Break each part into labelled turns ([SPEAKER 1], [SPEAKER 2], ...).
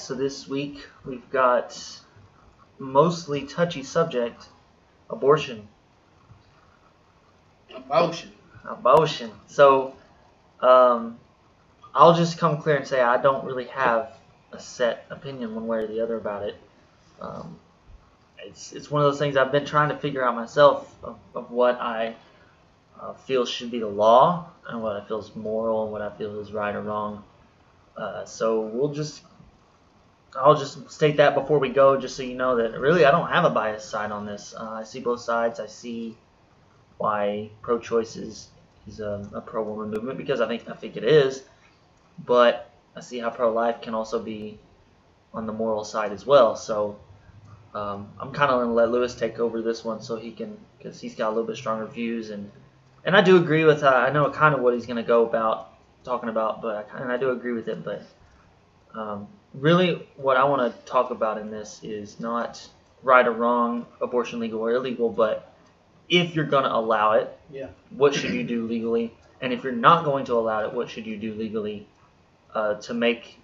[SPEAKER 1] so this week we've got mostly touchy subject, abortion. Abortion. So, I'll just come clear and say I don't really have a set opinion one way or the other about it. It's one of those things I've been trying to figure out myself of what I feel should be the law and what I feel is moral and what I feel is right or wrong. So I'll just state that before we go, just so you know that really I don't have a biased side on this. I see both sides. I see why pro-choice is a pro-woman movement, because I think it is, but I see how pro-life can also be on the moral side as well. So I'm kind of going to let Lewis take over this one so he can, because he's got a little bit stronger views, and I do agree with I know kind of what he's going to go about talking about, but I do agree with it. But really what I want to talk about in this is not right or wrong, abortion legal or illegal, but if you're going to allow it, what should you do legally? And if you're not going to allow it, what should you do legally to make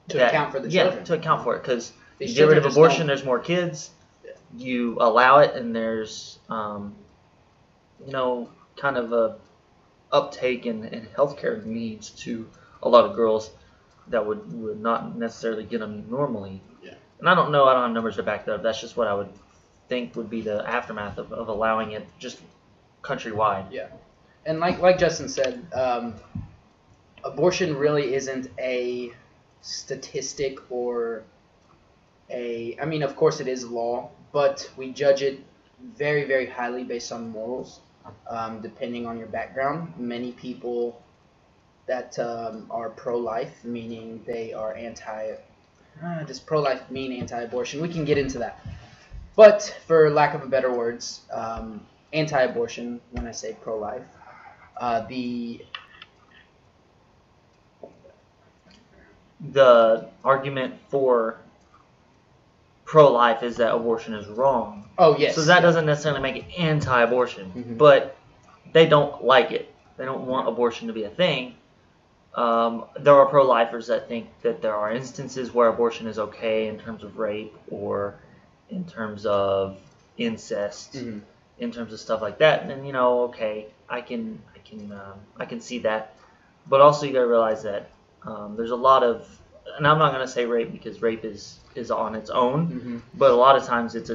[SPEAKER 2] account for the children?
[SPEAKER 1] Yeah, to account for it, because you get rid of abortion, there's more kids. Yeah. You allow it, and there's kind of a uptake in healthcare needs to a lot of girls that would not necessarily get them normally.
[SPEAKER 2] Yeah.
[SPEAKER 1] And I don't have numbers to back that up. That's just what I would think would be the aftermath of allowing it just countrywide.
[SPEAKER 2] Yeah. And like Justin said, abortion really isn't a statistic or I mean, of course it is law, but we judge it very, very highly based on morals, depending on your background. Many people that are pro-life, meaning they are does pro-life mean anti-abortion? We can get into that. But for lack of a better words, anti-abortion, when I say pro-life,
[SPEAKER 1] the argument for pro-life is that abortion is wrong.
[SPEAKER 2] Oh, yes.
[SPEAKER 1] So that doesn't necessarily make it anti-abortion,
[SPEAKER 2] mm-hmm.
[SPEAKER 1] but they don't like it. They don't want abortion to be a thing. There are pro-lifers that think that there are instances where abortion is okay in terms of rape or in terms of incest,
[SPEAKER 2] mm-hmm.
[SPEAKER 1] in terms of stuff like that. And okay, I can see that. But also you got to realize that there's a lot of, and I'm not going to say rape because rape is on its own,
[SPEAKER 2] mm-hmm.
[SPEAKER 1] but a lot of times it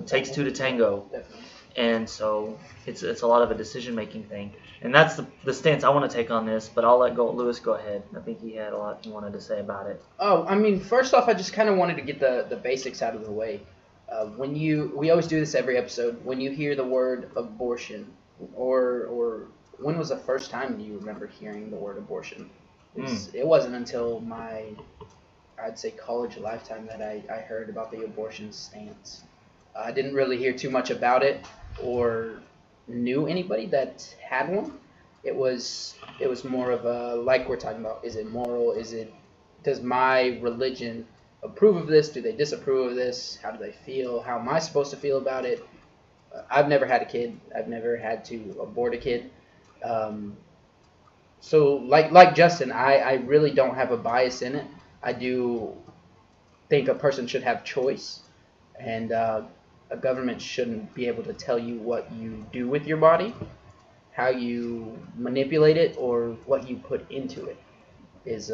[SPEAKER 1] takes two to tango.
[SPEAKER 2] Definitely.
[SPEAKER 1] And so it's a lot of a decision-making thing. And that's the stance I want to take on this, but I'll let Lewis go ahead. I think he had a lot he wanted to say about it.
[SPEAKER 2] Oh, I mean, first off, I just kind of wanted to get the basics out of the way. We always do this every episode. When you hear the word abortion, or when was the first time you remember hearing the word abortion? It wasn't until my, I'd say, college lifetime that I heard about the abortion stance. I didn't really hear too much about it or knew anybody that had one. It was more of a, like we're talking about, is it moral? Does my religion approve of this? Do they disapprove of this? How do they feel? How am I supposed to feel about it? I've never had a kid. I've never had to abort a kid. So like Justin, I really don't have a bias in it. I do think a person should have choice, and a government shouldn't be able to tell you what you do with your body, how you manipulate it, or what you put into it is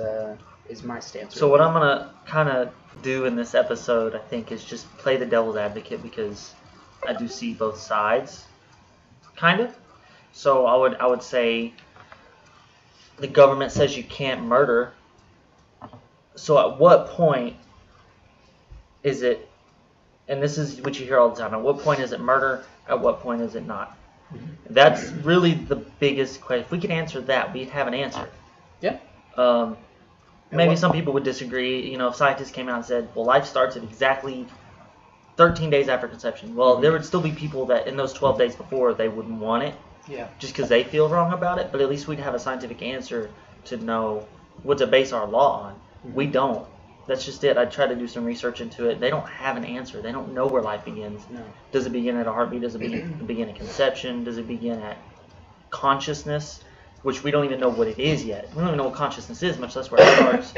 [SPEAKER 2] my stance.
[SPEAKER 1] So what I'm going to kind of do in this episode, I think, is just play the devil's advocate, because I do see both sides, kind of. So I would say the government says you can't murder. So at what point is it, and this is what you hear all the time, at what point is it murder? At what point is it not? That's really the biggest question. If we could answer that, we'd have an answer.
[SPEAKER 2] Yeah.
[SPEAKER 1] Maybe some people would disagree. If scientists came out and said, well, life starts at exactly 13 days after conception. Well, there would still be people that in those 12 days before, they wouldn't want it.
[SPEAKER 2] Yeah.
[SPEAKER 1] Just because they feel wrong about it. But at least we'd have a scientific answer to know what to base our law on. Mm-hmm. We don't. That's just it. I tried to do some research into it. They don't have an answer. They don't know where life begins.
[SPEAKER 2] No.
[SPEAKER 1] Does it begin at a heartbeat? Does it begin at conception? Does it begin at consciousness? which we don't even know what it is yet. We don't even know what consciousness is, much less where it starts.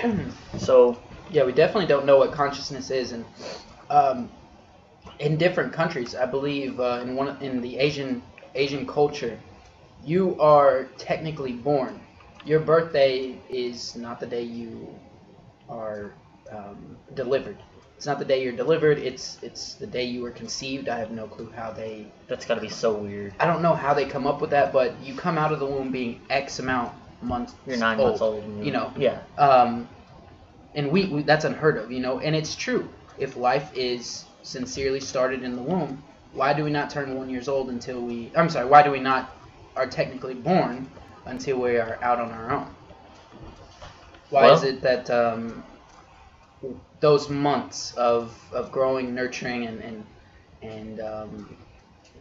[SPEAKER 1] So
[SPEAKER 2] yeah, we definitely don't know what consciousness is, and in different countries, I believe in the Asian culture, you are technically born. Your birthday is not the day you are delivered. It's not the day you're delivered. It's the day you were conceived. I have no clue how they.
[SPEAKER 1] That's got to be so weird.
[SPEAKER 2] I don't know how they come up with that, but you come out of the womb being X amount months.
[SPEAKER 1] You're 9 months old. Yeah.
[SPEAKER 2] And we that's unheard of, and it's true. If life is sincerely started in the womb, why do we not turn 1 year old until we? I'm sorry. Why do we not are technically born until we are out on our own? Why is it that those months of growing, nurturing, and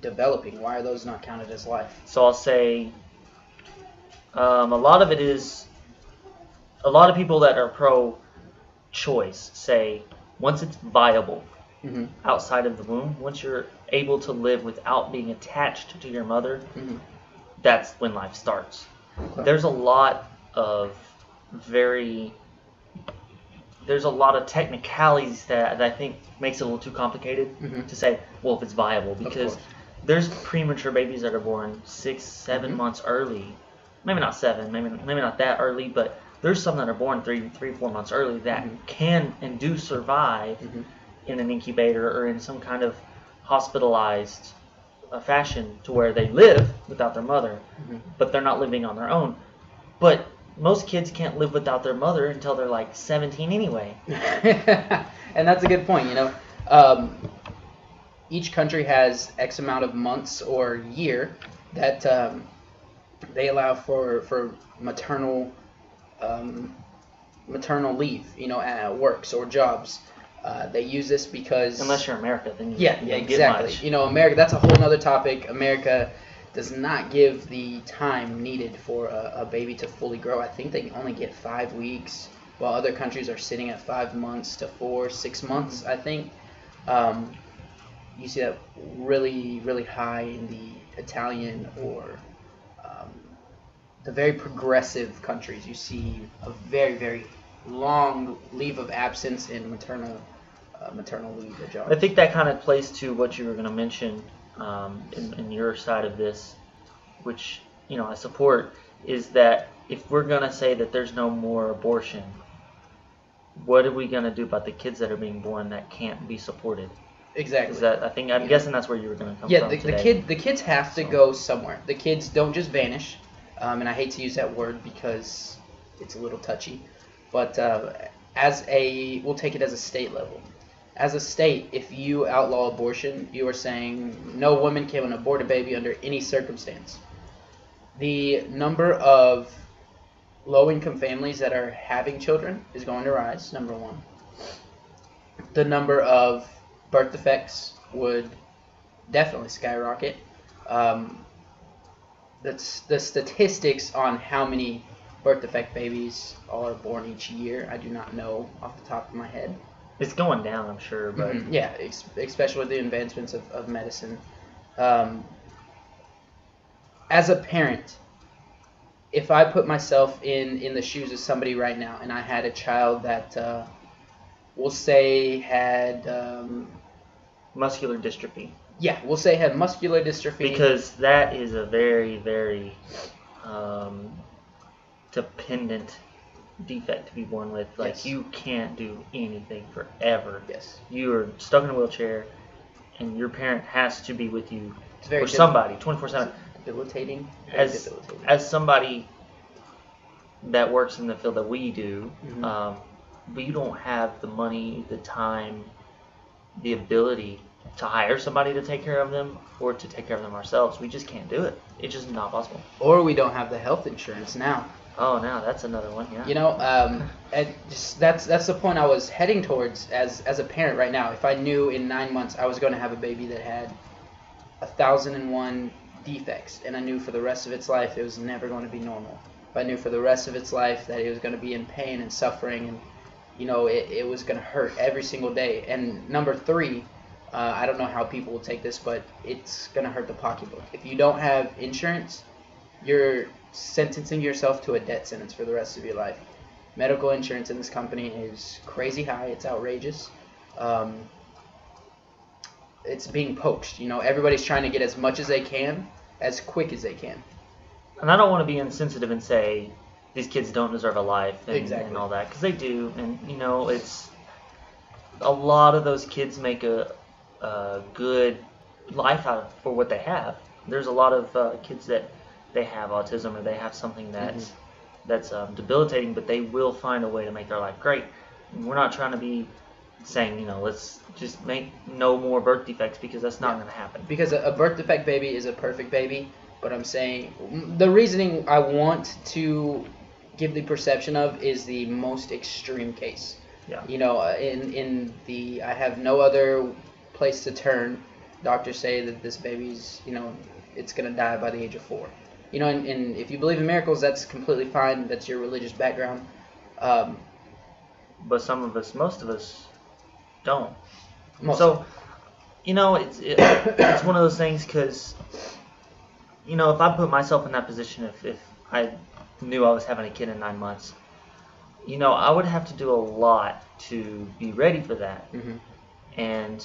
[SPEAKER 2] developing, why are those not counted as life?
[SPEAKER 1] So I'll say a lot of it is a lot of people that are pro-choice say once it's viable outside of the womb, once you're able to live without being attached to your mother, that's when life starts.
[SPEAKER 2] Okay.
[SPEAKER 1] There's a lot of technicalities that I think makes it a little too complicated to say, well, if it's viable, because there's premature babies that are born 6, 7 months early. Maybe not 7, maybe not that early, but there's some that are born 3, 4 months early that can and do survive in an incubator or in some kind of hospitalized fashion to where they live without their mother, but they're not living on their own. But most kids can't live without their mother until they're like 17 anyway.
[SPEAKER 2] And that's a good point, each country has X amount of months or year that they allow for maternal leave, works or jobs. They use this because
[SPEAKER 1] unless you're America, then you
[SPEAKER 2] yeah,
[SPEAKER 1] don't
[SPEAKER 2] exactly.
[SPEAKER 1] get much.
[SPEAKER 2] America, that's a whole other topic. America does not give the time needed for a baby to fully grow. I think they only get 5 weeks, while other countries are sitting at 5 months to 4, 6 months, I think. You see that really, really high in the Italian or the very progressive countries. You see a very, very long leave of absence in maternal leave.
[SPEAKER 1] I think that kind of plays to what you were going to mention in your side of this, which I support, is that if we're going to say that there's no more abortion, what are we going to do about the kids that are being born that can't be supported?
[SPEAKER 2] Exactly.
[SPEAKER 1] I'm guessing that's where you were going to come from.
[SPEAKER 2] The kids have to go somewhere. The kids don't just vanish, and I hate to use that word because it's a little touchy, but we'll take it as a state level. As a state, if you outlaw abortion, you are saying no woman can abort a baby under any circumstance. The number of low-income families that are having children is going to rise, number one. The number of birth defects would definitely skyrocket. That's the statistics on how many birth defect babies are born each year. I do not know off the top of my head.
[SPEAKER 1] It's going down, I'm sure, but
[SPEAKER 2] yeah, especially with the advancements of medicine. As a parent, if I put myself in the shoes of somebody right now, and I had a child that we'll say had
[SPEAKER 1] muscular dystrophy.
[SPEAKER 2] Yeah, we'll say had muscular dystrophy.
[SPEAKER 1] Because that is a very, very dependent defect to be born with. Like, you can't do anything forever.
[SPEAKER 2] Yes.
[SPEAKER 1] You are stuck in a wheelchair, and your parent has to be with you,
[SPEAKER 2] it's very
[SPEAKER 1] or somebody, 24/7.
[SPEAKER 2] Debilitating.
[SPEAKER 1] As somebody that works in the field that we do, we don't have the money, the time, the ability to hire somebody to take care of them or to take care of them ourselves. We just can't do it. It's just not possible.
[SPEAKER 2] Or we don't have the health insurance now.
[SPEAKER 1] Oh, now that's another one. Yeah.
[SPEAKER 2] That's the point I was heading towards as a parent right now. If I knew in 9 months I was going to have a baby that had 1,001 defects, and I knew for the rest of its life it was never going to be normal. If I knew for the rest of its life that it was going to be in pain and suffering, and it was going to hurt every single day. And number 3, I don't know how people will take this, but it's going to hurt the pocketbook. If you don't have insurance, you're sentencing yourself to a death sentence for the rest of your life. Medical insurance in this company is crazy high. It's outrageous. It's being poached. Everybody's trying to get as much as they can, as quick as they can.
[SPEAKER 1] And I don't want to be insensitive and say these kids don't deserve a life and,
[SPEAKER 2] Exactly.
[SPEAKER 1] and all that, because they do. And, it's a lot of those kids make a good life out of for what they have. There's a lot of kids that they have autism or they have something that's debilitating, but they will find a way to make their life great. And we're not trying to be saying, let's just make no more birth defects, because that's not going to happen.
[SPEAKER 2] Because a birth defect baby is a perfect baby, but I'm saying the reasoning I want to give the perception of is the most extreme case.
[SPEAKER 1] Yeah.
[SPEAKER 2] In the I have no other place to turn, doctors say that this baby's, it's going to die by the age of 4. And if you believe in miracles, that's completely fine. That's your religious background.
[SPEAKER 1] But most of us don't.
[SPEAKER 2] So,
[SPEAKER 1] it's one of those things, because, if I put myself in that position, if I knew I was having a kid in 9 months, I would have to do a lot to be ready for that.
[SPEAKER 2] Mm-hmm.
[SPEAKER 1] And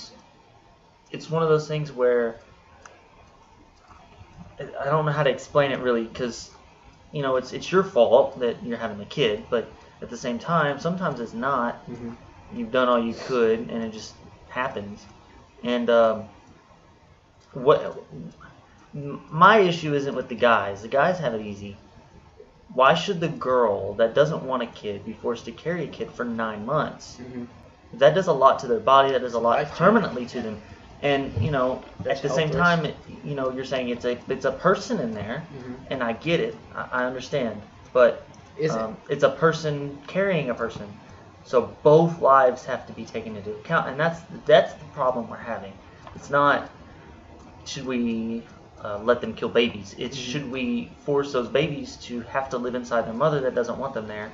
[SPEAKER 1] it's one of those things where I don't know how to explain it really, because, it's your fault that you're having a kid, but at the same time, sometimes it's not.
[SPEAKER 2] Mm-hmm.
[SPEAKER 1] You've done all you could, and it just happens. And my issue isn't with the guys. The guys have it easy. Why should the girl that doesn't want a kid be forced to carry a kid for 9 months?
[SPEAKER 2] Mm-hmm.
[SPEAKER 1] That does a lot to their body. That does a lot
[SPEAKER 2] Life
[SPEAKER 1] permanently to them. And
[SPEAKER 2] That's
[SPEAKER 1] at the same
[SPEAKER 2] helpless.
[SPEAKER 1] time, you're saying it's a person in there,
[SPEAKER 2] Mm-hmm.
[SPEAKER 1] and I get it. I understand, but
[SPEAKER 2] Is it?
[SPEAKER 1] it's a person carrying a person. So both lives have to be taken into account, and that's the problem we're having. It's not should we let them kill babies. It's should we force those babies to have to live inside their mother that doesn't want them there.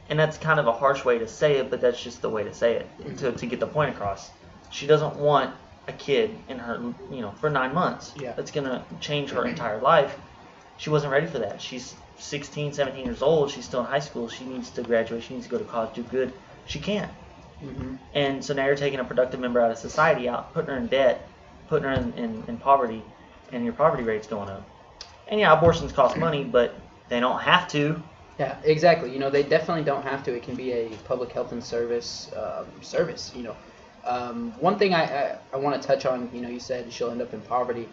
[SPEAKER 1] And that's kind of a harsh way to say it, but that's just the way to say it to get the point across. She doesn't want a kid in her, for 9 months.
[SPEAKER 2] Yeah.
[SPEAKER 1] That's going to change her entire life. She wasn't ready for that. She's 16, 17 years old. She's still in high school. She needs to graduate. She needs to go to college, do good. She can't.
[SPEAKER 2] Mm-hmm.
[SPEAKER 1] And so now you're taking a productive member out of society out, putting her in debt, putting her in poverty, and your poverty rate's going up. And yeah, abortions cost money, but they don't have to.
[SPEAKER 2] Yeah, exactly. They definitely don't have to. It can be a public health and service. One thing I want to touch on, you said she'll end up in poverty,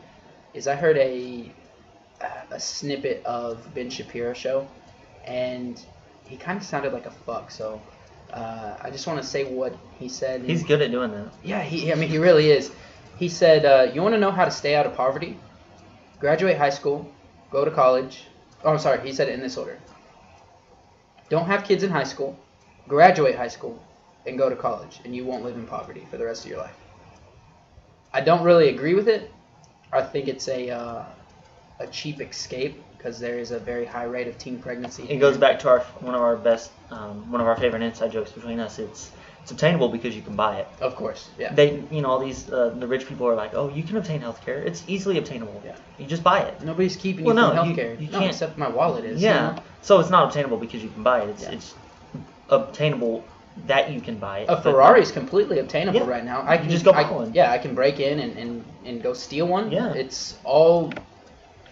[SPEAKER 2] is I heard a snippet of Ben Shapiro's show, and he kind of sounded like a fuck. So I just want to say what he said.
[SPEAKER 1] He's good at doing that.
[SPEAKER 2] Yeah, he really is. He said, you want to know how to stay out of poverty? Graduate high school, go to college. Oh, I'm sorry. He said it in this order. Don't have kids in high school, graduate high school, and go to college, and you won't live in poverty for the rest of your life. I don't really agree with it. I think it's a cheap escape, because there is a very high rate of teen pregnancy.
[SPEAKER 1] It goes back to one of our favorite inside jokes between us. It's obtainable because you can buy it.
[SPEAKER 2] Of course, yeah.
[SPEAKER 1] They, all these the rich people are like, oh, you can obtain healthcare. It's easily obtainable.
[SPEAKER 2] Yeah.
[SPEAKER 1] You just buy it.
[SPEAKER 2] Nobody's keeping you
[SPEAKER 1] Well,
[SPEAKER 2] from
[SPEAKER 1] no,
[SPEAKER 2] healthcare.
[SPEAKER 1] you
[SPEAKER 2] No,
[SPEAKER 1] can't-
[SPEAKER 2] except my wallet is.
[SPEAKER 1] Yeah. So it's not obtainable because you can buy it.
[SPEAKER 2] Yeah.
[SPEAKER 1] It's obtainable that you can buy it.
[SPEAKER 2] A Ferrari is completely obtainable right now. I can
[SPEAKER 1] just go buy one.
[SPEAKER 2] Yeah, I can break in and go steal one.
[SPEAKER 1] Yeah.
[SPEAKER 2] It's all,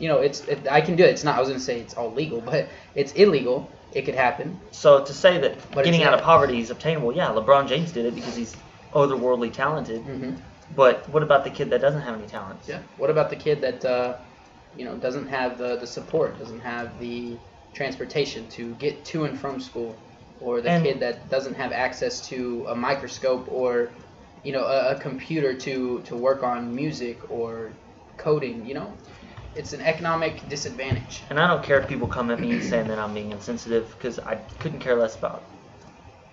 [SPEAKER 2] I can do it. It's not. I was gonna say it's all legal, but it's illegal. It could happen.
[SPEAKER 1] So to say that
[SPEAKER 2] But
[SPEAKER 1] getting
[SPEAKER 2] it's
[SPEAKER 1] out of
[SPEAKER 2] there.
[SPEAKER 1] poverty is obtainable, yeah, LeBron James did it because he's otherworldly talented.
[SPEAKER 2] Mm-hmm.
[SPEAKER 1] But what about the kid that doesn't have any talents?
[SPEAKER 2] Yeah. What about the kid that doesn't have the support, doesn't have the transportation to get to and from school, or the kid that doesn't have access to a microscope or a computer to work on music or coding? It's an economic disadvantage.
[SPEAKER 1] And I don't care if people come at me saying that I'm being insensitive, because I couldn't care less about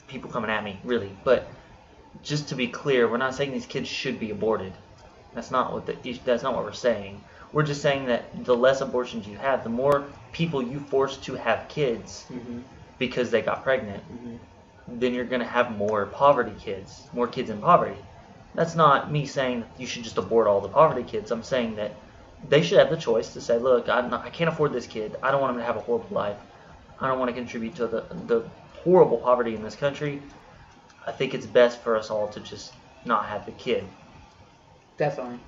[SPEAKER 1] people coming at me, really. But just to be clear, we're not saying these kids should be aborted. That's not what we're saying. We're just saying that the less abortions you have, the more people you force to have kids because they got pregnant, then you're going to have more poverty kids, more kids in poverty. That's not me saying you should just abort all the poverty kids. I'm saying that they should have the choice to say, look, I can't afford this kid. I don't want him to have a horrible life. I don't want to contribute to the horrible poverty in this country. I think it's best for us all to just not have the kid.
[SPEAKER 2] Definitely.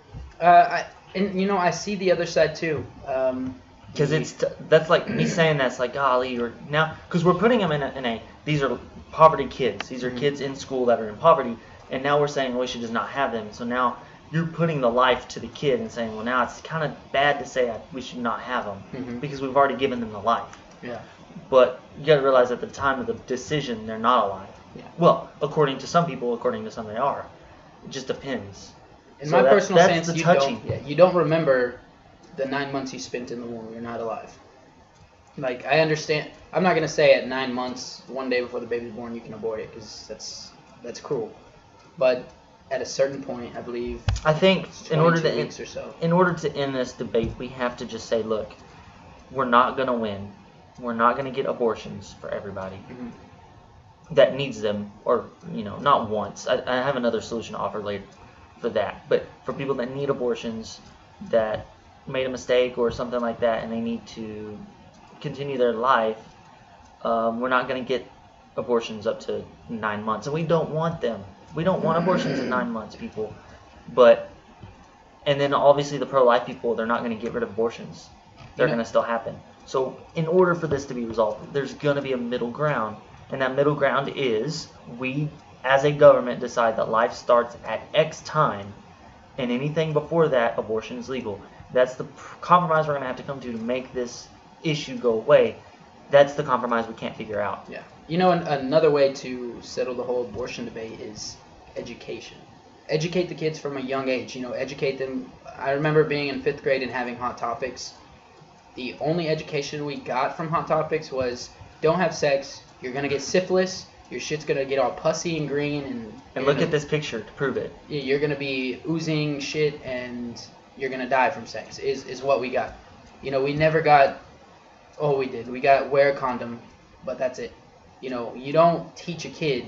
[SPEAKER 2] I see the other side too.
[SPEAKER 1] Because that's like me saying that's like, golly, or now, because we're putting them in a these are poverty kids. These are kids in school that are in poverty, and now we're saying, well, we should just not have them. So now you're putting the life to the kid and saying, well, now it's kind of bad to say we should not have them because we've already given them the life.
[SPEAKER 2] Yeah.
[SPEAKER 1] But you got to realize at the time of the decision, they're not alive.
[SPEAKER 2] Yeah.
[SPEAKER 1] Well, according to some people, according to some they are. It just depends.
[SPEAKER 2] In my personal sense,
[SPEAKER 1] the
[SPEAKER 2] you don't remember the 9 months you spent in the womb. You're not alive. Like, I understand. I'm not going to say at 9 months, one day before the baby's born, you can abort it, because that's cruel. But at a certain point, I believe.
[SPEAKER 1] I think in order to end this debate, we have to just say, look, we're not going to win. We're not going to get abortions for everybody that needs them, or not once. I have another solution to offer later for that. But for people that need abortions, that made a mistake or something like that, and they need to continue their life, we're not going to get abortions up to 9 months, and we don't want them. We don't want abortions at 9 months, people. And then obviously the pro-life people, they're not going to get rid of abortions. They're going to still happen. So in order for this to be resolved, there's going to be a middle ground, and that middle ground is we, as a government, decide that life starts at X time, and anything before that, abortion is legal. That's the compromise we're going to have to come to make this issue go away. That's the compromise we can't figure out.
[SPEAKER 2] Yeah. Another way to settle the whole abortion debate is education. Educate the kids from a young age. Educate them. I remember being in 5th grade and having Hot Topics. The only education we got from Hot Topics was, don't have sex, you're going to get syphilis, your shit's going to get all pussy and green.
[SPEAKER 1] And look at this picture to prove it.
[SPEAKER 2] You're going to be oozing shit and you're going to die from sex, is what we got. We never got, we did. We got wear a condom, but that's it. You don't teach a kid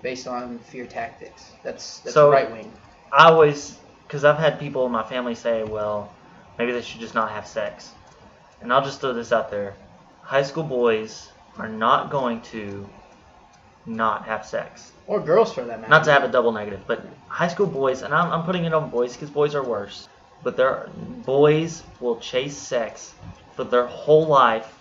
[SPEAKER 2] based on fear tactics. That's
[SPEAKER 1] so
[SPEAKER 2] right wing.
[SPEAKER 1] I always, because I've had people in my family say, well, maybe they should just not have sex. And I'll just throw this out there. High school boys are not going to not have sex.
[SPEAKER 2] Or girls, for that matter.
[SPEAKER 1] Not to have a double negative, but high school boys, and I'm putting it on boys because boys are worse, but boys will chase sex for their whole life,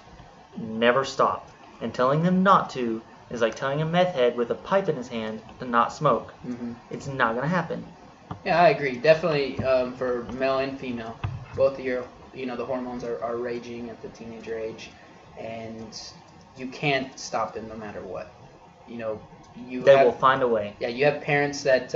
[SPEAKER 1] never stop. And telling them not to is like telling a meth head with a pipe in his hand to not smoke. It's not going to happen.
[SPEAKER 2] Yeah, I agree. Definitely for male and female. Both of your, the hormones are raging at the teenager age, and you can't stop them no matter what. They will find a way. Yeah, you have parents that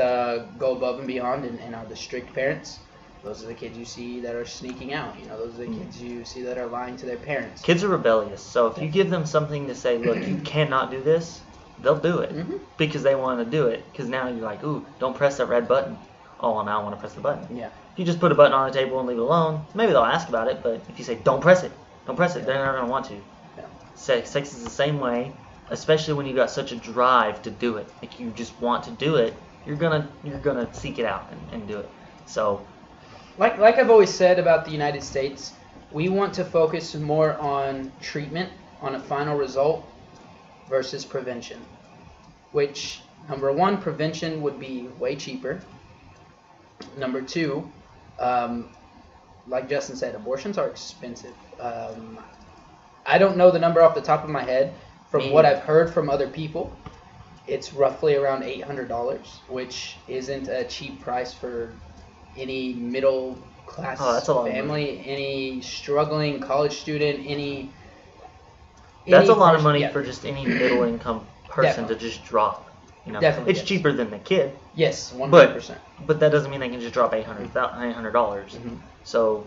[SPEAKER 2] go above and beyond and are the strict parents. Those are the kids you see that are sneaking out. Those are the kids you see that are lying to their parents.
[SPEAKER 1] Kids are rebellious. So if you give them something to say, look, you cannot do this, they'll do it because they want to do it. Because now you're like, ooh, don't press that red button. Oh, well, now I want to press the button.
[SPEAKER 2] Yeah.
[SPEAKER 1] If you just put a button on the table and leave it alone, maybe they'll ask about it. But if you say, don't press it, they're never going to want to. Yeah. Sex is the same way, especially when you got such a drive to do it. Like you just want to do it, you're gonna seek it out and do it. So.
[SPEAKER 2] Like I've always said about the United States, we want to focus more on treatment, on a final result, versus prevention. Which, number one, prevention would be way cheaper. Number two, like Justin said, abortions are expensive. I don't know the number off the top of my head. From what I've heard from other people, it's roughly around $800, which isn't a cheap price for any middle class family, any struggling college student,
[SPEAKER 1] That's a lot of money for just any middle income person to just drop.
[SPEAKER 2] Definitely,
[SPEAKER 1] it's cheaper than the kid.
[SPEAKER 2] Yes, 100%.
[SPEAKER 1] But that doesn't mean they can just drop $800. So,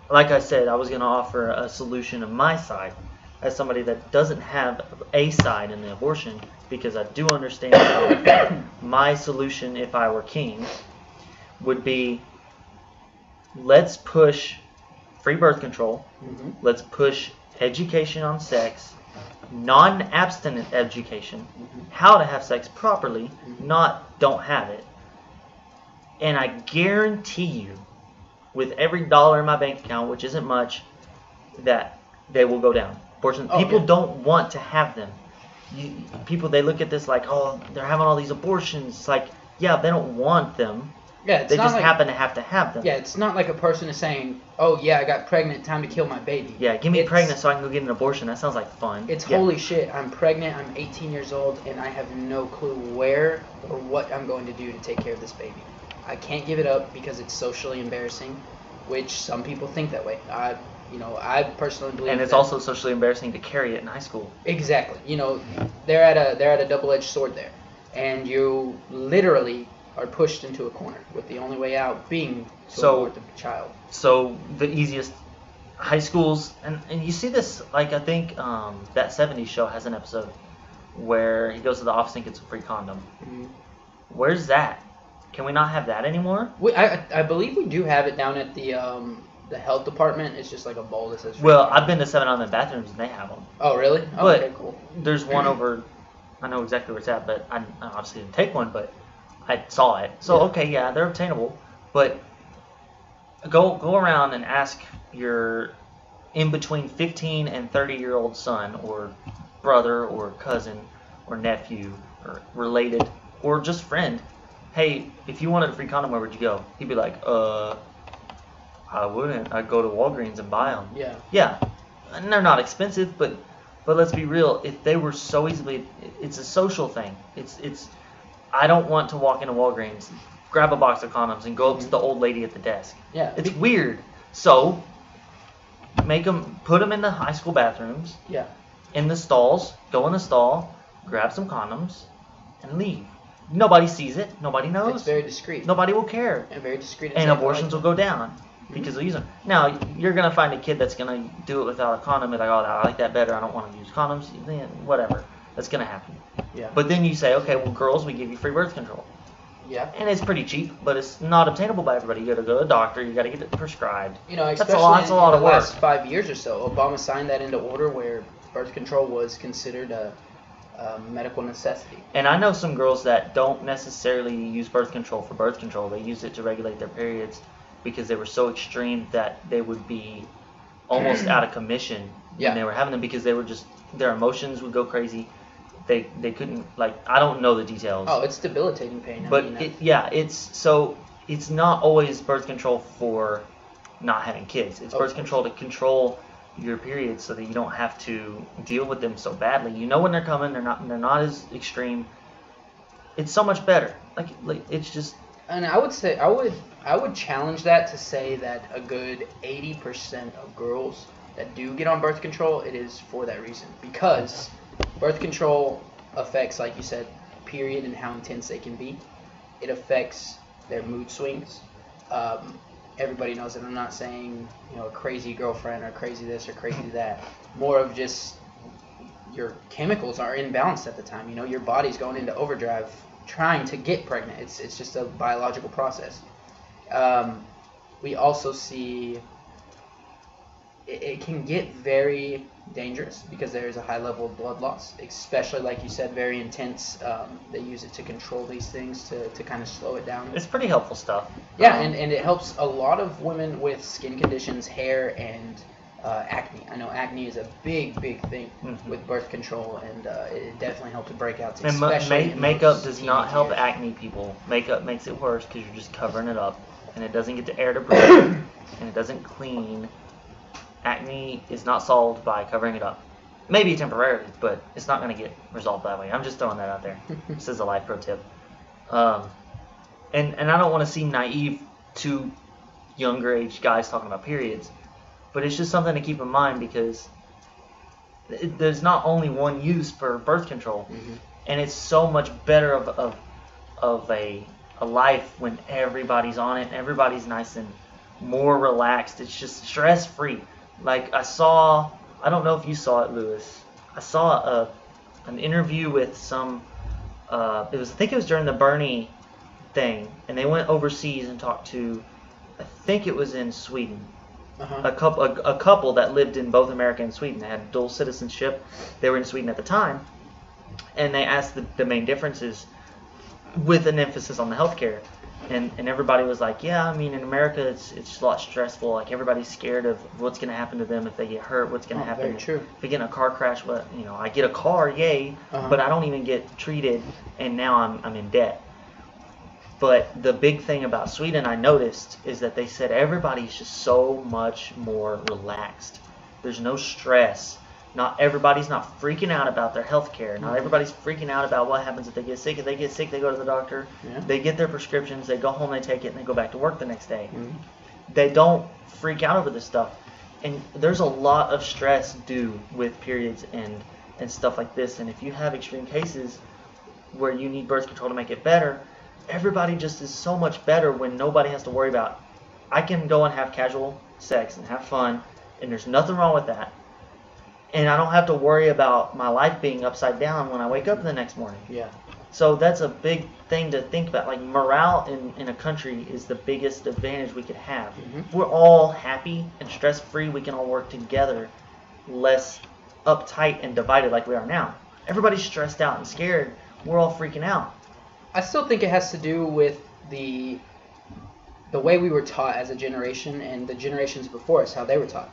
[SPEAKER 1] like I said, I was going to offer a solution on my side as somebody that doesn't have a side in the abortion, because I do understand that my solution, if I were king, would be, let's push free birth control, let's push education on sex, non-abstinent education, how to have sex properly, not don't have it. And I guarantee you, with every dollar in my bank account, which isn't much, that they will go down. Abortion. People don't want to have them. People, they look at this like, oh, they're having all these abortions. It's like, yeah, they don't want them.
[SPEAKER 2] Yeah,
[SPEAKER 1] they just happen to have them.
[SPEAKER 2] Yeah, it's not like a person is saying, oh, yeah, I got pregnant, time to kill my baby.
[SPEAKER 1] Yeah, get me pregnant so I can go get an abortion. That sounds like fun.
[SPEAKER 2] It's holy shit, I'm pregnant, I'm 18 years old, and I have no clue where or what I'm going to do to take care of this baby. I can't give it up because it's socially embarrassing, which some people think that way. I personally believe.
[SPEAKER 1] And it's also socially embarrassing to carry it in high school.
[SPEAKER 2] Exactly. They're at a double-edged sword there, and you literally are pushed into a corner with the only way out being to abort the child.
[SPEAKER 1] So the easiest high schools, and you see this, like I think that 70s show has an episode where he goes to the office and gets a free condom.
[SPEAKER 2] Mm-hmm.
[SPEAKER 1] Where's that? Can we not have that anymore?
[SPEAKER 2] I believe we do have it down at the health department. It's just like a bowl that says.
[SPEAKER 1] Well, I've been to 7-Eleven bathrooms and they have them.
[SPEAKER 2] Oh, really? Oh,
[SPEAKER 1] but
[SPEAKER 2] okay, cool.
[SPEAKER 1] There's one over. I know exactly where it's at, but I obviously didn't take one, but I saw it. So okay, yeah, they're obtainable. But go around and ask your in between 15 and 30-year-old son or brother or cousin or nephew or related or just friend, hey, if you wanted a free condom, where would you go? He'd be like, I wouldn't. I'd go to Walgreens and buy them.
[SPEAKER 2] Yeah.
[SPEAKER 1] Yeah. And they're not expensive, but let's be real. If they were so easily, it's a social thing. It's. I don't want to walk into Walgreens, grab a box of condoms, and go up to the old lady at the desk.
[SPEAKER 2] Yeah.
[SPEAKER 1] It's weird. So put them in the high school bathrooms.
[SPEAKER 2] Yeah.
[SPEAKER 1] In the stalls. Go in the stall, grab some condoms, and leave. Nobody sees it. Nobody knows.
[SPEAKER 2] It's very discreet.
[SPEAKER 1] Nobody will care.
[SPEAKER 2] And very discreet.
[SPEAKER 1] And abortions will go down because they'll use them. Now, you're going to find a kid that's going to do it without a condom. Be like, oh, I like that better. I don't want to use condoms. Then whatever. That's going to happen.
[SPEAKER 2] Yeah.
[SPEAKER 1] But then you say, okay, well, girls, we give you free birth control.
[SPEAKER 2] Yeah.
[SPEAKER 1] And it's pretty cheap, but it's not obtainable by everybody. You got to go to a doctor. You got to get it prescribed.
[SPEAKER 2] Especially
[SPEAKER 1] that's a lot of work.
[SPEAKER 2] The last 5 years or so, Obama signed that into order where birth control was considered a medical necessity.
[SPEAKER 1] And I know some girls that don't necessarily use birth control for birth control. They use it to regulate their periods because they were so extreme that they would be almost out of commission when they were having them because they were just, their emotions would go crazy. They couldn't, like, I don't know the details.
[SPEAKER 2] Oh, it's debilitating pain.
[SPEAKER 1] But it's not always birth control for not having kids. It's birth control to control your periods so that you don't have to deal with them so badly. You know when they're coming. They're not as extreme. It's so much better. Like it's just.
[SPEAKER 2] And I would say I would challenge that to say that a good 80% of girls that do get on birth control, it is for that reason, because birth control affects, like you said, period and how intense they can be. It affects their mood swings. Everybody knows that I'm not saying, a crazy girlfriend or crazy this or crazy that. More of just your chemicals are imbalanced at the time. Your body's going into overdrive trying to get pregnant. It's just a biological process. We also see it can get very dangerous because there is a high level of blood loss, especially, like you said, very intense. They use it to control these things to kind of slow it down.
[SPEAKER 1] It's pretty helpful stuff.
[SPEAKER 2] Yeah, and it helps a lot of women with skin conditions, hair, and acne. I know acne is a big thing with birth control, and it definitely helps with breakouts.
[SPEAKER 1] And makeup does not help acne people. Makeup makes it worse because you're just covering it up, and it doesn't get the air to breathe, and it doesn't clean. Acne is not solved by covering it up. Maybe temporarily, but it's not going to get resolved that way. I'm just throwing that out there. This is a life pro tip. And I don't want to seem naive to younger age guys talking about periods, but it's just something to keep in mind because there's not only one use for birth control, and it's so much better of a life when everybody's on it and everybody's nice and more relaxed. It's just stress-free. Like I don't know if you saw it, Lewis. I saw an interview with some. I think it was during the Bernie thing, and they went overseas and talked to. I think it was in Sweden. A couple that lived in both America and Sweden. They had dual citizenship. They were in Sweden at the time, and they asked the main differences with an emphasis on the healthcare. And everybody was like, yeah, I mean, in America, it's just a lot stressful. Like, everybody's scared of what's going to happen to them if they get hurt, what's going to happen
[SPEAKER 2] very true.
[SPEAKER 1] if they get in a car crash. What, I get a car, yay, but I don't even get treated, and now I'm in debt. But the big thing about Sweden I noticed is that they said everybody's just so much more relaxed. There's no stress. Not everybody's not freaking out about their health care. Not everybody's freaking out about what happens if they get sick. If they get sick, they go to the doctor.
[SPEAKER 2] Yeah.
[SPEAKER 1] They get their prescriptions. They go home, they take it, and they go back to work the next day. They don't freak out over this stuff. And there's a lot of stress due with periods and stuff like this. And if you have extreme cases where you need birth control to make it better, everybody just is so much better when nobody has to worry about, I can go and have casual sex and have fun, and there's nothing wrong with that. And I don't have to worry about my life being upside down when I wake up the next morning.
[SPEAKER 2] Yeah.
[SPEAKER 1] So that's a big thing to think about. Like, morale in a country is the biggest advantage we could have. If we're all happy and stress-free, we can all work together, less uptight and divided like we are now. Everybody's stressed out and scared. We're all freaking out.
[SPEAKER 2] I still think it has to do with the way we were taught as a generation and the generations before us, how they were taught.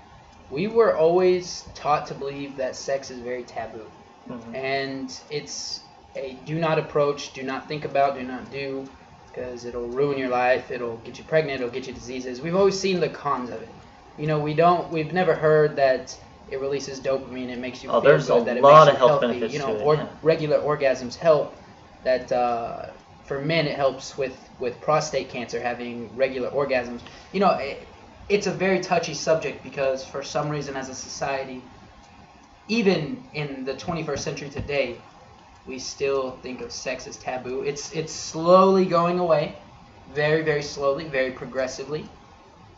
[SPEAKER 2] We were always taught to believe that sex is very taboo. And it's a do not approach, do not think about, do not do, because it'll ruin your life, it'll get you pregnant, it'll get you diseases. We've always seen the cons of it. We've never heard that it releases dopamine, it makes you feel
[SPEAKER 1] there's
[SPEAKER 2] good,
[SPEAKER 1] a
[SPEAKER 2] that it
[SPEAKER 1] lot
[SPEAKER 2] makes
[SPEAKER 1] of
[SPEAKER 2] you
[SPEAKER 1] health
[SPEAKER 2] healthy.
[SPEAKER 1] benefits to it, yeah.
[SPEAKER 2] Regular orgasms help. That for men it helps with prostate cancer, having regular orgasms. It's a very touchy subject because for some reason as a society, even in the 21st century today, we still think of sex as taboo. It's slowly going away, very, very slowly, very progressively,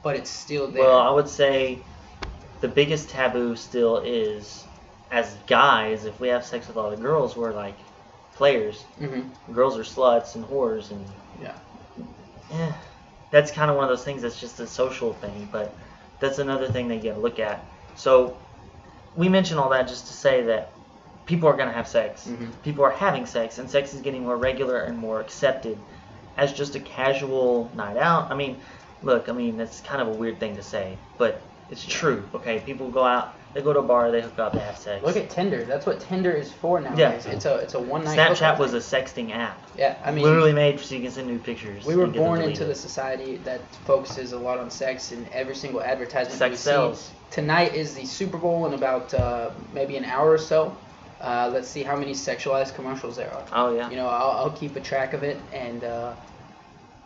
[SPEAKER 2] but it's still there.
[SPEAKER 1] Well, I would say the biggest taboo still is, as guys, if we have sex with all the girls, we're like players. Girls are sluts and whores, and that's kind of one of those things that's just a social thing, but that's another thing that you got to look at. So we mention all that just to say that people are going to have sex. People are having sex, and sex is getting more regular and more accepted as just a casual night out. I mean, look, that's kind of a weird thing to say, but it's true. Okay, people go out, they go to a bar, they hook up, they have sex.
[SPEAKER 2] Look at Tinder. That's what Tinder is for nowadays.
[SPEAKER 1] Yeah.
[SPEAKER 2] It's a one night.
[SPEAKER 1] Snapchat was a sexting app.
[SPEAKER 2] Yeah,
[SPEAKER 1] literally made so you can send nude pictures.
[SPEAKER 2] We were born into the society that focuses a lot on sex, and every single advertisement
[SPEAKER 1] sex sells.
[SPEAKER 2] Tonight is the Super Bowl in about maybe an hour or so. Let's see how many sexualized commercials there are.
[SPEAKER 1] Oh yeah.
[SPEAKER 2] I'll keep a track of it, and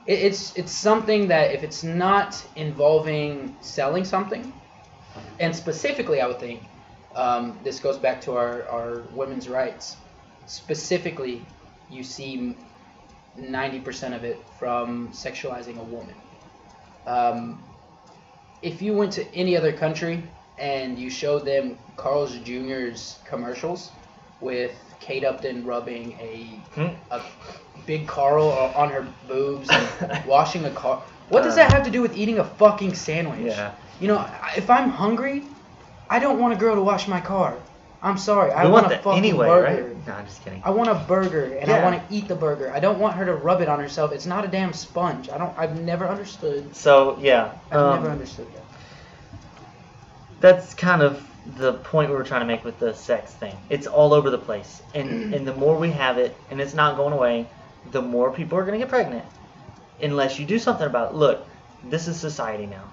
[SPEAKER 2] it's something that if it's not involving selling something, and specifically I would think this goes back to our women's rights. Specifically, you see 90% of it from sexualizing a woman. If you went to any other country and you showed them Carl's Jr.'s commercials with Kate Upton rubbing a big Carl on her boobs and washing a car, what does that have to do with eating a fucking sandwich?
[SPEAKER 1] Yeah.
[SPEAKER 2] If I'm hungry, I don't want a girl to wash my car. I'm sorry. I want a fucking
[SPEAKER 1] anyway,
[SPEAKER 2] burger.
[SPEAKER 1] Right? No, I'm just kidding.
[SPEAKER 2] I want a burger, and I want to eat the burger. I don't want her to rub it on herself. It's not a damn sponge. I've never understood.
[SPEAKER 1] So, yeah.
[SPEAKER 2] I've never understood that.
[SPEAKER 1] That's kind of the point we were trying to make with the sex thing. It's all over the place. And the more we have it, and it's not going away, the more people are going to get pregnant. Unless you do something about it. Look, this is society now.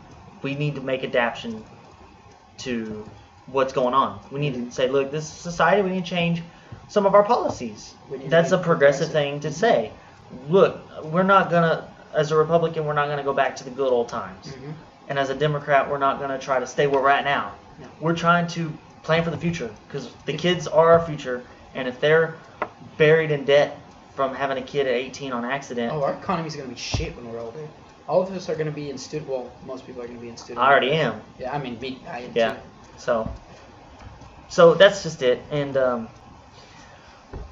[SPEAKER 1] We need to make adaptation to what's going on. We need to say, look, this is society. We need to change some of our policies. That's a progressive thing to say. Look, we're not going to, as a Republican, we're not going to go back to the good old times. And as a Democrat, we're not going to try to stay where we're at now. We're trying to plan for the future, because the kids are our future, and if they're buried in debt from having a kid at 18 on accident...
[SPEAKER 2] Oh, our economy's going to be shit when we're older. All of us are going to be in student... Well, most people are going to be in student...
[SPEAKER 1] I already am.
[SPEAKER 2] Yeah, I am
[SPEAKER 1] yeah.
[SPEAKER 2] too.
[SPEAKER 1] So that's just it. And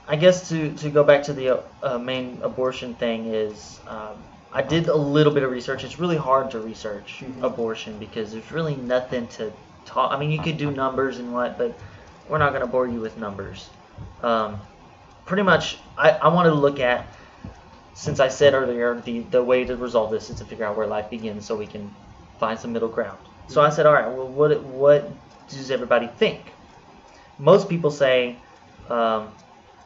[SPEAKER 1] I guess to go back to the main abortion thing is... I did a little bit of research. It's really hard to research abortion because there's really nothing to talk... I mean, you could do numbers and what, but we're not going to bore you with numbers. Pretty much, I wanted to look at since I said earlier, the way to resolve this is to figure out where life begins so we can find some middle ground. So I said, all right, well, what does everybody think? Most people say,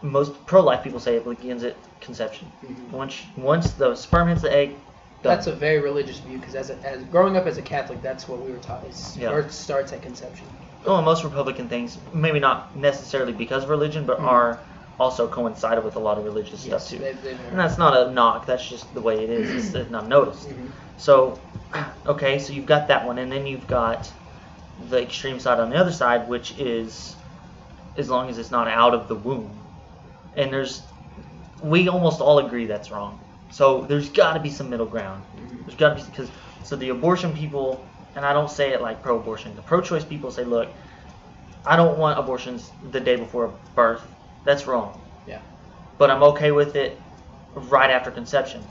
[SPEAKER 1] most pro-life people say it begins at conception. Once the sperm hits the egg, done.
[SPEAKER 2] That's a very religious view, because as growing up as a Catholic, that's what we were taught. Birth starts at conception.
[SPEAKER 1] Well, most Republican things, maybe not necessarily because of religion, but are also coincided with a lot of religious stuff too. And that's not a knock. That's just the way it is. It's not noticed. So, okay, so you've got that one, and then you've got the extreme side on the other side, which is as long as it's not out of the womb. And we almost all agree that's wrong. So there's got to be some middle ground. There's got to be, so the abortion people, and I don't say it like pro-abortion, the pro-choice people say, look, I don't want abortions the day before birth. That's wrong.
[SPEAKER 2] Yeah.
[SPEAKER 1] But I'm okay with it right after conception.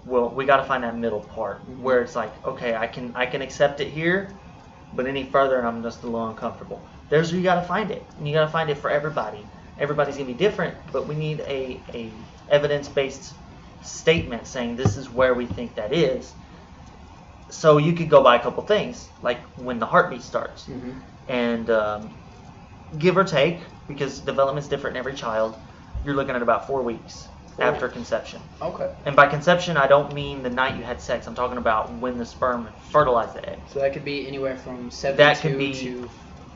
[SPEAKER 1] Well, we got to find that middle part where it's like, okay, I can accept it here, but any further, and I'm just a little uncomfortable. There's where you got to find it, and you got to find it for everybody. Everybody's gonna be different, but we need a evidence-based statement saying this is where we think that is. So you could go by a couple things, like when the heartbeat starts, and give or take, because development's different in every child, you're looking at about 4 weeks after conception.
[SPEAKER 2] Okay.
[SPEAKER 1] And by conception, I don't mean the night you had sex. I'm talking about when the sperm fertilized the egg.
[SPEAKER 2] So that could be anywhere from 72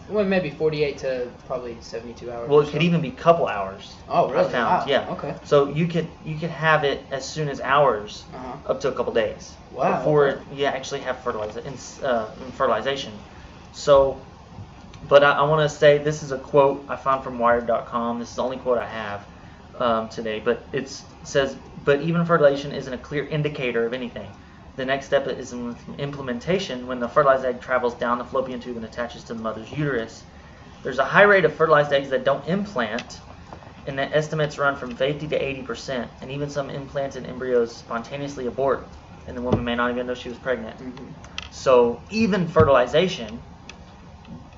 [SPEAKER 2] to maybe 48 to probably 72 hours.
[SPEAKER 1] Well, it could even be a couple hours.
[SPEAKER 2] Oh, really?
[SPEAKER 1] I found, yeah.
[SPEAKER 2] Okay.
[SPEAKER 1] So you could have it as soon as hours, up to a couple days.
[SPEAKER 2] Wow.
[SPEAKER 1] Before you actually have fertilization. So, but I want to say this is a quote I found from Wired.com. This is the only quote I have today. But it says, but even fertilization isn't a clear indicator of anything. The next step is implementation. When the fertilized egg travels down the fallopian tube and attaches to the mother's uterus, there's a high rate of fertilized eggs that don't implant, and the estimates run from 50 to 80%. And even some implanted embryos spontaneously abort, and the woman may not even know she was pregnant. So even fertilization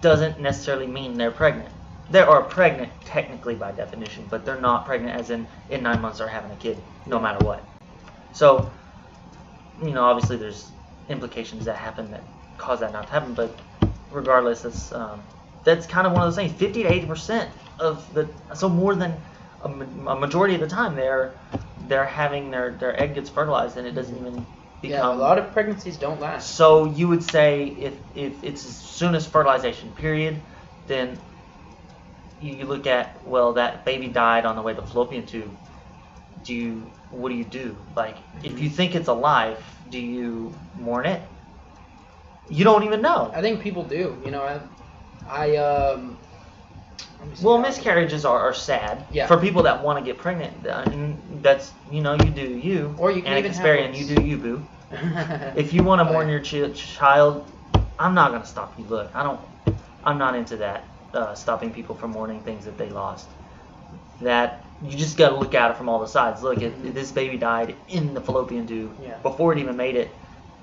[SPEAKER 1] doesn't necessarily mean they're pregnant. They are pregnant technically by definition, but they're not pregnant as in 9 months they're having a kid, no matter what. So, obviously there's implications that happen that cause that not to happen, but regardless, that's kind of one of those things. 50 to 80% so more than a majority of the time they're having their egg gets fertilized and it doesn't even become.
[SPEAKER 2] Yeah, a lot of pregnancies don't last.
[SPEAKER 1] So you would say if it's as soon as fertilization period, then you look at, well, that baby died on the way to the fallopian tube. What do you do? Like, if you think it's alive, do you mourn it? You don't even know.
[SPEAKER 2] I think people do.
[SPEAKER 1] Well, miscarriages are sad.
[SPEAKER 2] Yeah.
[SPEAKER 1] For people that want to get pregnant, and that's, you do you.
[SPEAKER 2] Or you can even have
[SPEAKER 1] you do you, boo. If you want to mourn your child, I'm not going to stop you. Look, I'm not into that, stopping people from mourning things that they lost. That you just got to look at it from all the sides. Look, this baby died in the fallopian tube before it even made it.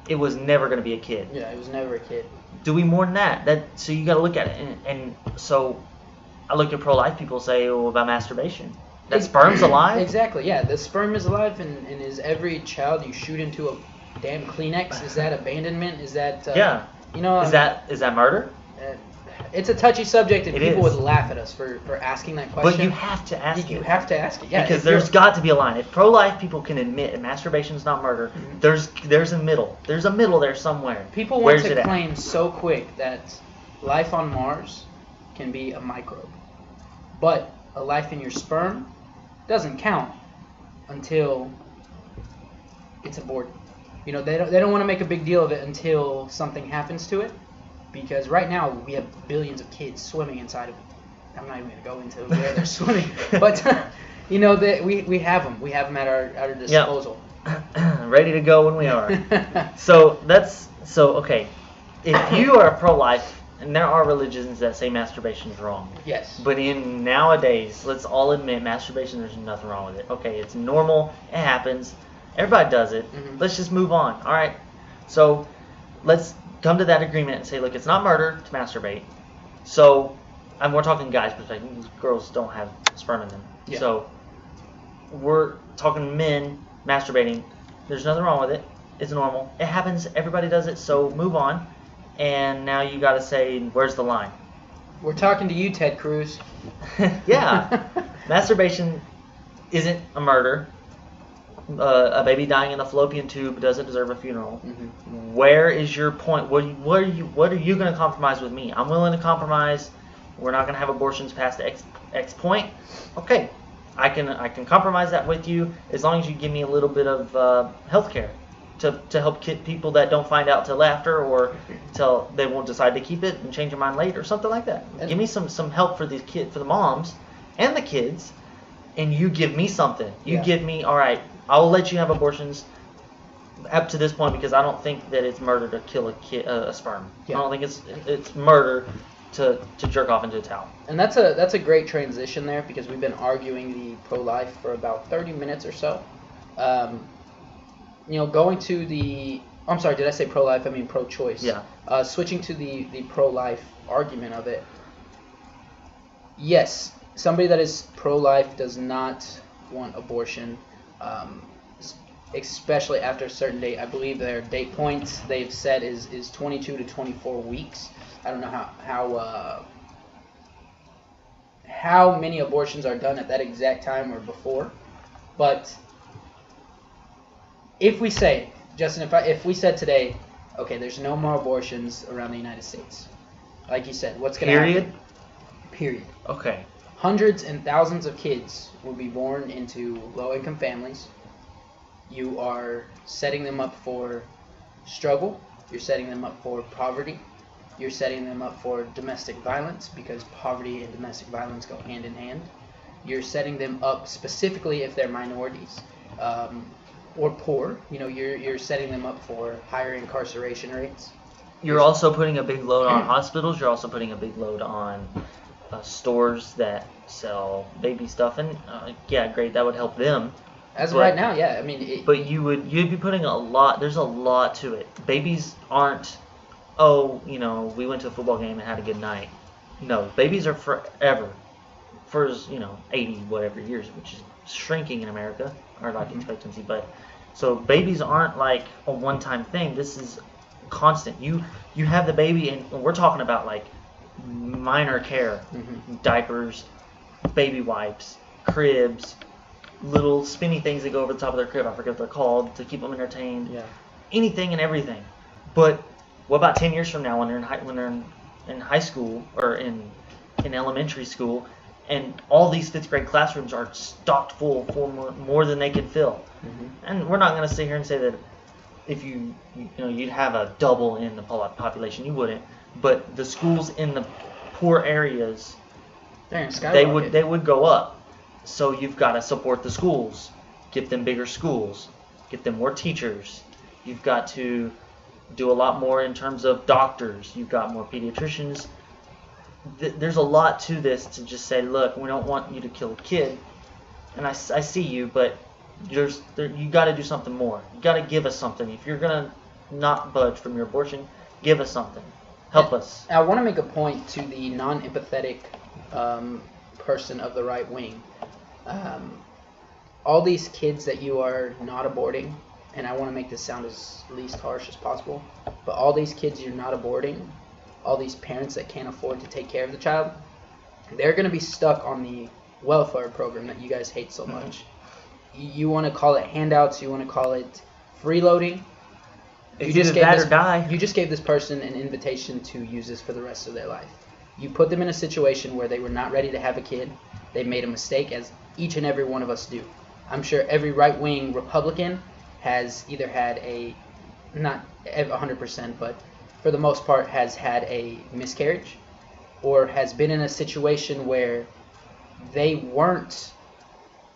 [SPEAKER 1] It was never going to be a kid.
[SPEAKER 2] Yeah, it was never a kid.
[SPEAKER 1] Do we mourn that? So you got to look at it, and so I look at pro-life people say, about masturbation. That sperm's alive.
[SPEAKER 2] Exactly. Yeah, the sperm is alive, and is every child you shoot into a damn Kleenex? Is that abandonment? Is that Is that murder? It's a touchy subject, and people
[SPEAKER 1] is.
[SPEAKER 2] would laugh at us for asking that question.
[SPEAKER 1] But you have to ask it.
[SPEAKER 2] You have to ask it, yeah.
[SPEAKER 1] Because there's got to be a line. If pro-life people can admit masturbation is not murder, there's a middle. There's a middle there somewhere.
[SPEAKER 2] People want to claim so quick that life on Mars can be a microbe. But a life in your sperm doesn't count until it's aborted. They don't want to make a big deal of it until something happens to it. Because right now we have billions of kids swimming inside of it. I'm not even going to go into where they're swimming, but we have them. We have them at our disposal.
[SPEAKER 1] Yep. Ready to go when we are. So okay. If you are pro-life, and there are religions that say masturbation is wrong.
[SPEAKER 2] Yes.
[SPEAKER 1] But in nowadays, let's all admit masturbation. There's nothing wrong with it. Okay, it's normal. It happens. Everybody does it. Let's just move on. All right. So let's come to that agreement and say, look, it's not murder to masturbate. So, and we're talking guys' perspective. Girls don't have sperm in them.
[SPEAKER 2] Yeah.
[SPEAKER 1] So, we're talking men. masturbating. There's nothing wrong with it. It's normal. It happens. Everybody does it. So move on. And now you got to say, where's the line?
[SPEAKER 2] We're talking to you, Ted Cruz.
[SPEAKER 1] Yeah. Masturbation isn't a murder. A baby dying in a fallopian tube doesn't deserve a funeral.
[SPEAKER 2] Mm-hmm.
[SPEAKER 1] Where is your point? What are you going to compromise with me? I'm willing to compromise. We're not going to have abortions past X point. Okay, I can compromise that with you as long as you give me a little bit of health care to help people that don't find out till after, or till they won't decide to keep it and change their mind late or something like that. Give me some help for these for the moms and the kids, and you give me something. You give me, all right, I will let you have abortions up to this point because I don't think that it's murder to kill a sperm. Yeah. I don't think it's murder to jerk off into a towel.
[SPEAKER 2] And that's a great transition there, because we've been arguing the pro-life for about 30 minutes or so. Going to the... I'm sorry, did I say pro-life? I mean pro-choice.
[SPEAKER 1] Yeah.
[SPEAKER 2] Switching to the pro-life argument of it. Yes, somebody that is pro-life does not want abortion, especially after a certain date. I believe their date points they've said is 22 to 24 weeks. I don't know how many abortions are done at that exact time or before, but if we say, Justin, if we said today, okay, there's no more abortions around the United States, like you said, what's going to happen? Period.
[SPEAKER 1] Okay.
[SPEAKER 2] Hundreds and thousands of kids will be born into low-income families. You are setting them up for struggle. You're setting them up for poverty. You're setting them up for domestic violence, because poverty and domestic violence go hand in hand. You're setting them up specifically if they're minorities or poor. You're setting them up for higher incarceration rates.
[SPEAKER 1] You're also putting a big load on hospitals. You're also putting a big load on stores that sell baby stuff, and great, that would help them.
[SPEAKER 2] As of right now, yeah. I mean,
[SPEAKER 1] but you'd be putting a lot. There's a lot to it. Babies aren't. Oh, we went to a football game and had a good night. No, babies are forever. For 80 whatever years, which is shrinking in America, our life expectancy. But so babies aren't like a one-time thing. This is constant. You have the baby, and we're talking about like minor care, diapers, baby wipes, cribs, little spinny things that go over the top of their crib. I forget what they're called, to keep them entertained. Yeah. Anything and everything. But what about 10 years from now when they're in high school or in elementary school, and all these fifth grade classrooms are stocked full for more than they can fill? And we're not going to sit here and say that if you'd have a double in the population. You wouldn't. But the schools in the poor areas, they would go up. So you've got to support the schools, get them bigger schools, get them more teachers. You've got to do a lot more in terms of doctors. You've got more pediatricians. There's a lot to this to just say, look, we don't want you to kill a kid. And I see you, but you got to do something more. You got to give us something. If you're going to not budge from your abortion, give us something. Help us.
[SPEAKER 2] I want to make a point to the non-empathetic person of the right wing. All these kids that you are not aborting, and I want to make this sound as least harsh as possible, but all these kids you're not aborting, all these parents that can't afford to take care of the child, they're going to be stuck on the welfare program that you guys hate so much. You want to call it handouts, you want to call it freeloading. You just gave this person an invitation to use this for the rest of their life. You put them in a situation where they were not ready to have a kid. They made a mistake, as each and every one of us do. I'm sure every right-wing Republican has either had not 100%, but for the most part has had a miscarriage, or has been in a situation where they weren't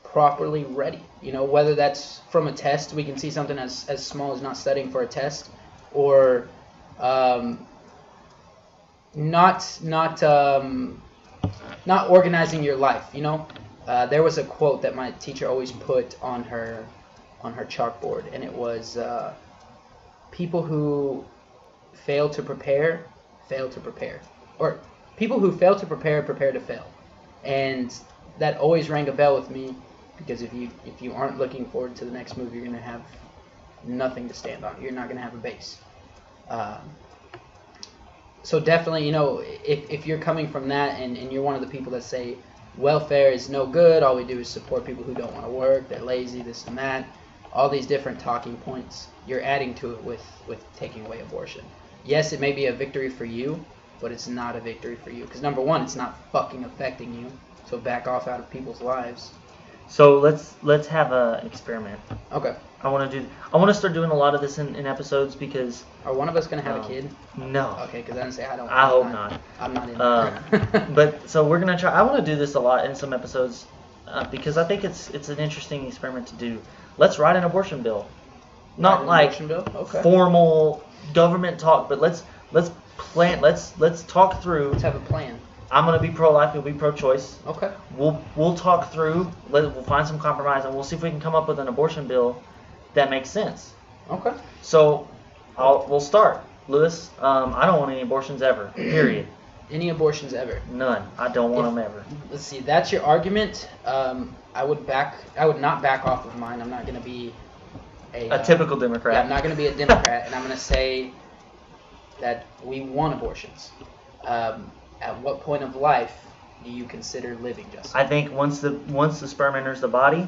[SPEAKER 2] properly ready. Whether that's from a test, we can see something as small as not studying for a test, or not organizing your life. There was a quote that my teacher always put on her chalkboard, and it was, people who fail to prepare, or people who fail to prepare to fail. And that always rang a bell with me. Because if you aren't looking forward to the next move, you're going to have nothing to stand on. You're not going to have a base. So definitely, if you're coming from that and you're one of the people that say welfare is no good, all we do is support people who don't want to work, they're lazy, this and that, all these different talking points, you're adding to it with taking away abortion. Yes, it may be a victory for you, but it's not a victory for you. Because number one, it's not fucking affecting you. So back off out of people's lives.
[SPEAKER 1] So let's have an experiment.
[SPEAKER 2] Okay.
[SPEAKER 1] I want to start doing a lot of this in episodes because.
[SPEAKER 2] Are one of us gonna have a kid?
[SPEAKER 1] No.
[SPEAKER 2] Okay, because I didn't say I don't.
[SPEAKER 1] I hope not.
[SPEAKER 2] I'm not in there.
[SPEAKER 1] But so we're gonna try. I want to do this a lot in some episodes because I think it's an interesting experiment to do. Let's write an abortion bill, not like formal government talk, but let's plan. Let's talk through.
[SPEAKER 2] Let's have a plan.
[SPEAKER 1] I'm gonna be pro-life. You'll be pro-choice.
[SPEAKER 2] Okay.
[SPEAKER 1] We'll talk through. We'll find some compromise, and we'll see if we can come up with an abortion bill that makes sense.
[SPEAKER 2] Okay.
[SPEAKER 1] So we'll start, Lewis. I don't want any abortions ever. Period.
[SPEAKER 2] Any abortions ever?
[SPEAKER 1] None. I don't want them ever.
[SPEAKER 2] Let's see. That's your argument. I would not back off of mine. I'm not gonna be a
[SPEAKER 1] typical Democrat.
[SPEAKER 2] Yeah, I'm not gonna be a Democrat, and I'm gonna say that we want abortions. At what point of life do you consider living, Justin?
[SPEAKER 1] I think once the sperm enters the body,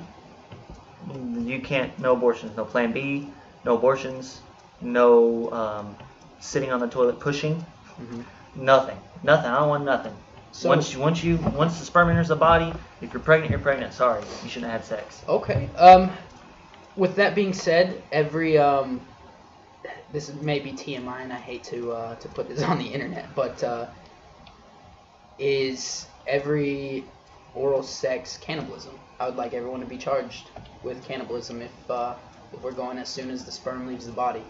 [SPEAKER 1] you can't. No abortions. No Plan B. No abortions. No sitting on the toilet pushing.
[SPEAKER 2] Mm-hmm.
[SPEAKER 1] Nothing. I don't want nothing.
[SPEAKER 2] So,
[SPEAKER 1] once the sperm enters the body, if you're pregnant, you're pregnant. Sorry, you shouldn't have had sex.
[SPEAKER 2] Okay. With that being said, every this may be TMI, and I hate to put this on the internet, but is every oral sex cannibalism? I would like everyone to be charged with cannibalism if we're going as soon as the sperm leaves the body,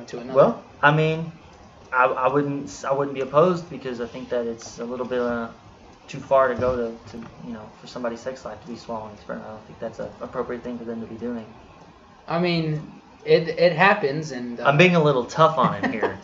[SPEAKER 2] to another.
[SPEAKER 1] Well, I mean, I wouldn't be opposed because I think that it's a little bit too far to go to for somebody's sex life to be swallowing sperm. I don't think that's an appropriate thing for them to be doing.
[SPEAKER 2] I mean, it happens, and
[SPEAKER 1] I'm being a little tough on it here.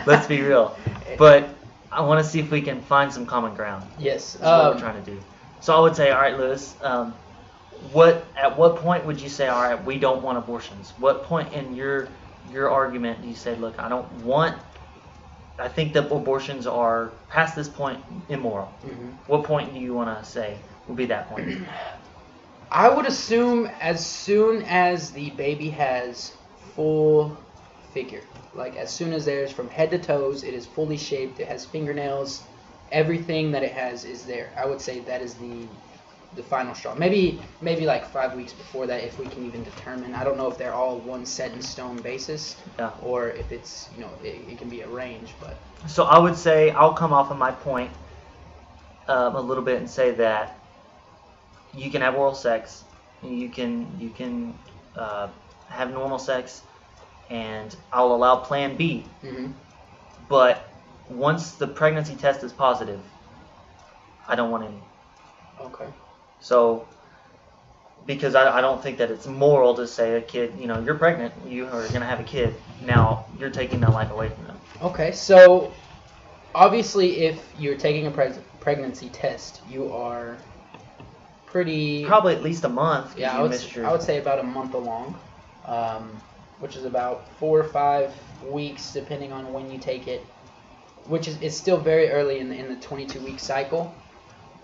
[SPEAKER 1] Let's be real, but I want to see if we can find some common ground.
[SPEAKER 2] Yes,
[SPEAKER 1] that's what we're trying to do. So I would say, all right, Lewis, at what point would you say, all right, we don't want abortions? What point in your argument do you say, look, I think that abortions are past this point immoral?
[SPEAKER 2] Mm-hmm.
[SPEAKER 1] What point do you want to say will be that point?
[SPEAKER 2] I would assume as soon as the baby has full figure. Like as soon as there's from head to toes, it is fully shaped, it has fingernails, everything that it has is there. I would say that is the final straw. Maybe like 5 weeks before that, if we can even determine. I don't know if they're all one set in stone basis, or if it's it can be a range. But
[SPEAKER 1] so I would say I'll come off of my point a little bit and say that you can have oral sex, you can have normal sex, and I'll allow Plan B.
[SPEAKER 2] Mm-hmm.
[SPEAKER 1] But once the pregnancy test is positive, I don't want any.
[SPEAKER 2] Okay.
[SPEAKER 1] So, because I don't think that it's moral to say a kid, you're pregnant, you are going to have a kid, now you're taking that life away from them.
[SPEAKER 2] Okay, so obviously if you're taking a pregnancy test, you are
[SPEAKER 1] probably at least a month.
[SPEAKER 2] Yeah, I would say about a month along, which is about 4 or 5 weeks depending on when you take it, which is it's still very early in the 22-week cycle.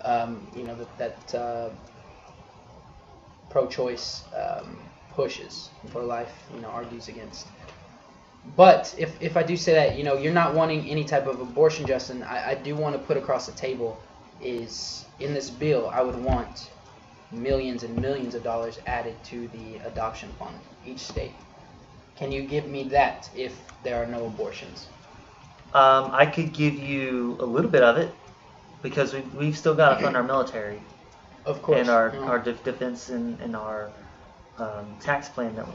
[SPEAKER 2] That pro-choice pushes for life, argues against. But if I do say that, you're not wanting any type of abortion, Justin, I do want to put across the table is in this bill, I would want millions and millions of dollars added to the adoption fund, each state. Can you give me that if there are no abortions?
[SPEAKER 1] I could give you a little bit of it because we've still got to fund our military.
[SPEAKER 2] Of course.
[SPEAKER 1] And our defense and our tax plan that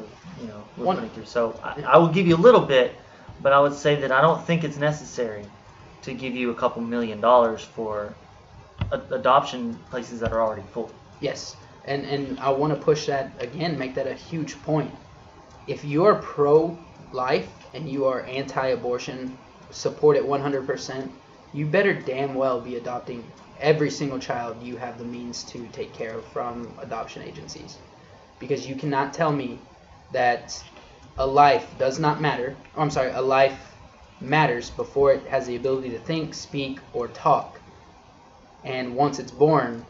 [SPEAKER 1] we're putting through. So I will give you a little bit, but I would say that I don't think it's necessary to give you a couple $1 million for adoption places that are already full.
[SPEAKER 2] Yes, and I want to push that again, make that a huge point. If you're pro-life and you are anti-abortion, support it 100%, you better damn well be adopting every single child you have the means to take care of from adoption agencies. Because you cannot tell me that a life does not matter. Oh, I'm sorry, a life matters before it has the ability to think, speak, or talk. And once it's born,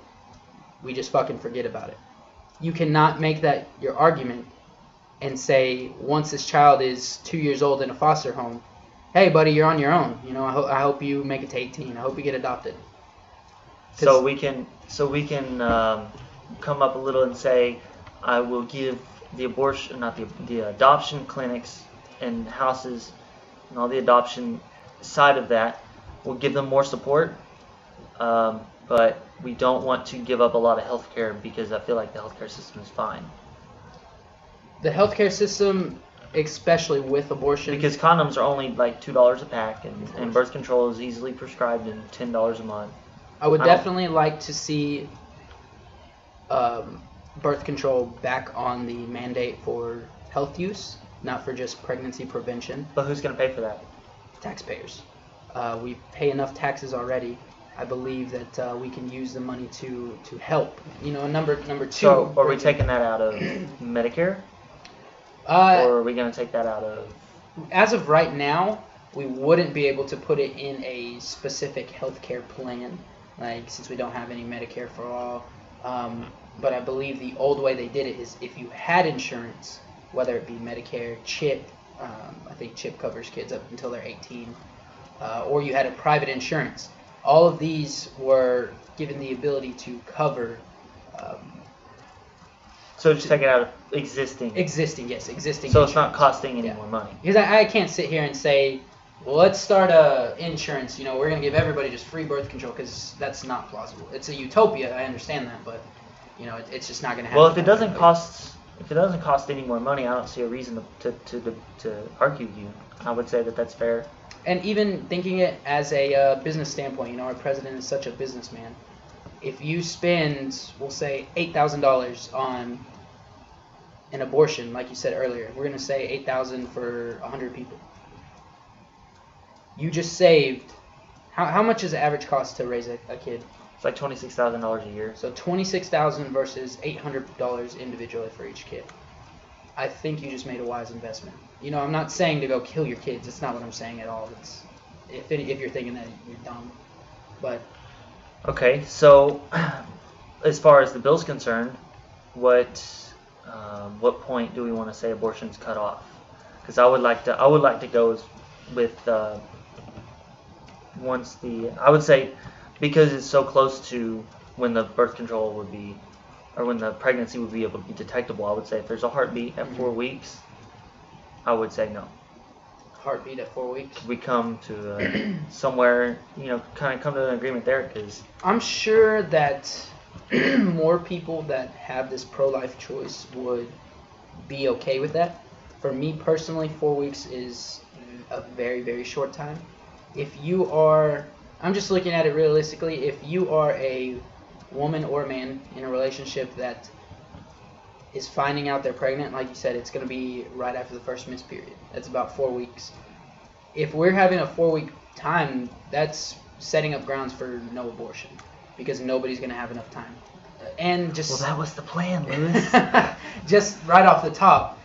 [SPEAKER 2] we just fucking forget about it. You cannot make that your argument and say, once this child is 2 years old in a foster home, hey, buddy, you're on your own. You know, I hope you make it to 18. I hope you get adopted.
[SPEAKER 1] So we can come up a little and say, I will give the abortion, not the adoption clinics and houses and all the adoption side of that, we'll give them more support, but we don't want to give up a lot of healthcare because I feel like the healthcare system is fine.
[SPEAKER 2] The healthcare system, especially with abortion,
[SPEAKER 1] because condoms are only like $2 a pack, and birth control is easily prescribed and $10 a month.
[SPEAKER 2] I would definitely like to see birth control back on the mandate for health use, not for just pregnancy prevention.
[SPEAKER 1] But who's going to pay for that?
[SPEAKER 2] Taxpayers. We pay enough taxes already. I believe that we can use the money to help. You know, number two.
[SPEAKER 1] So are we taking that out of Medicare? Or are we going to take that out of...
[SPEAKER 2] As of right now, we wouldn't be able to put it in a specific healthcare plan, like since we don't have any Medicare for all. But I believe the old way they did it is if you had insurance, whether it be Medicare, CHIP, I think CHIP covers kids up until they're 18, or you had a private insurance. All of these were given the ability to cover...
[SPEAKER 1] So just take it out of existing.
[SPEAKER 2] Existing
[SPEAKER 1] So
[SPEAKER 2] insurance.
[SPEAKER 1] it's not costing any more money.
[SPEAKER 2] Because I can't sit here and say, well, let's start a insurance. You know, we're going to give everybody just free birth control, because that's not plausible. It's a utopia. I understand that, but you know, it's just not going to happen.
[SPEAKER 1] Well, if it doesn't cost any more money, I don't see a reason to argue you. I would say that that's fair.
[SPEAKER 2] And even thinking it as a business standpoint, you know, our president is such a businessman. If you spend, we'll say, $8,000 on an abortion, like you said earlier, we're going to say $8,000 for 100 people. You just saved, how much is the average cost to raise a kid?
[SPEAKER 1] It's like $26,000 a year.
[SPEAKER 2] So $26,000 versus $800 individually for each kid. I think you just made a wise investment. You know, I'm not saying to go kill your kids. That's not what I'm saying at all. It's if you're thinking that, you're dumb. But
[SPEAKER 1] okay, so as far as the bill's concerned, what point do we want to say abortion's cut off? Because I would like to go with I would say, because it's so close to when the birth control would be, or when the pregnancy would be able to be detectable, I would say if there's a heartbeat at 4 weeks, I would say no.
[SPEAKER 2] Heartbeat at 4 weeks?
[SPEAKER 1] We come to somewhere, you know, kind of come to an agreement there, because
[SPEAKER 2] I'm sure that more people that have this pro-life choice would be okay with that. For me personally, 4 weeks is a very, very short time. If you are, I'm just looking at it realistically, if you are a woman or man in a relationship that is finding out they're pregnant, like you said, it's going to be right after the first missed period. That's about 4 weeks. If we're having a 4 week time, that's setting up grounds for no abortion, because nobody's going to have enough time. And just,
[SPEAKER 1] well, that was the plan, Lewis.
[SPEAKER 2] just right off the top,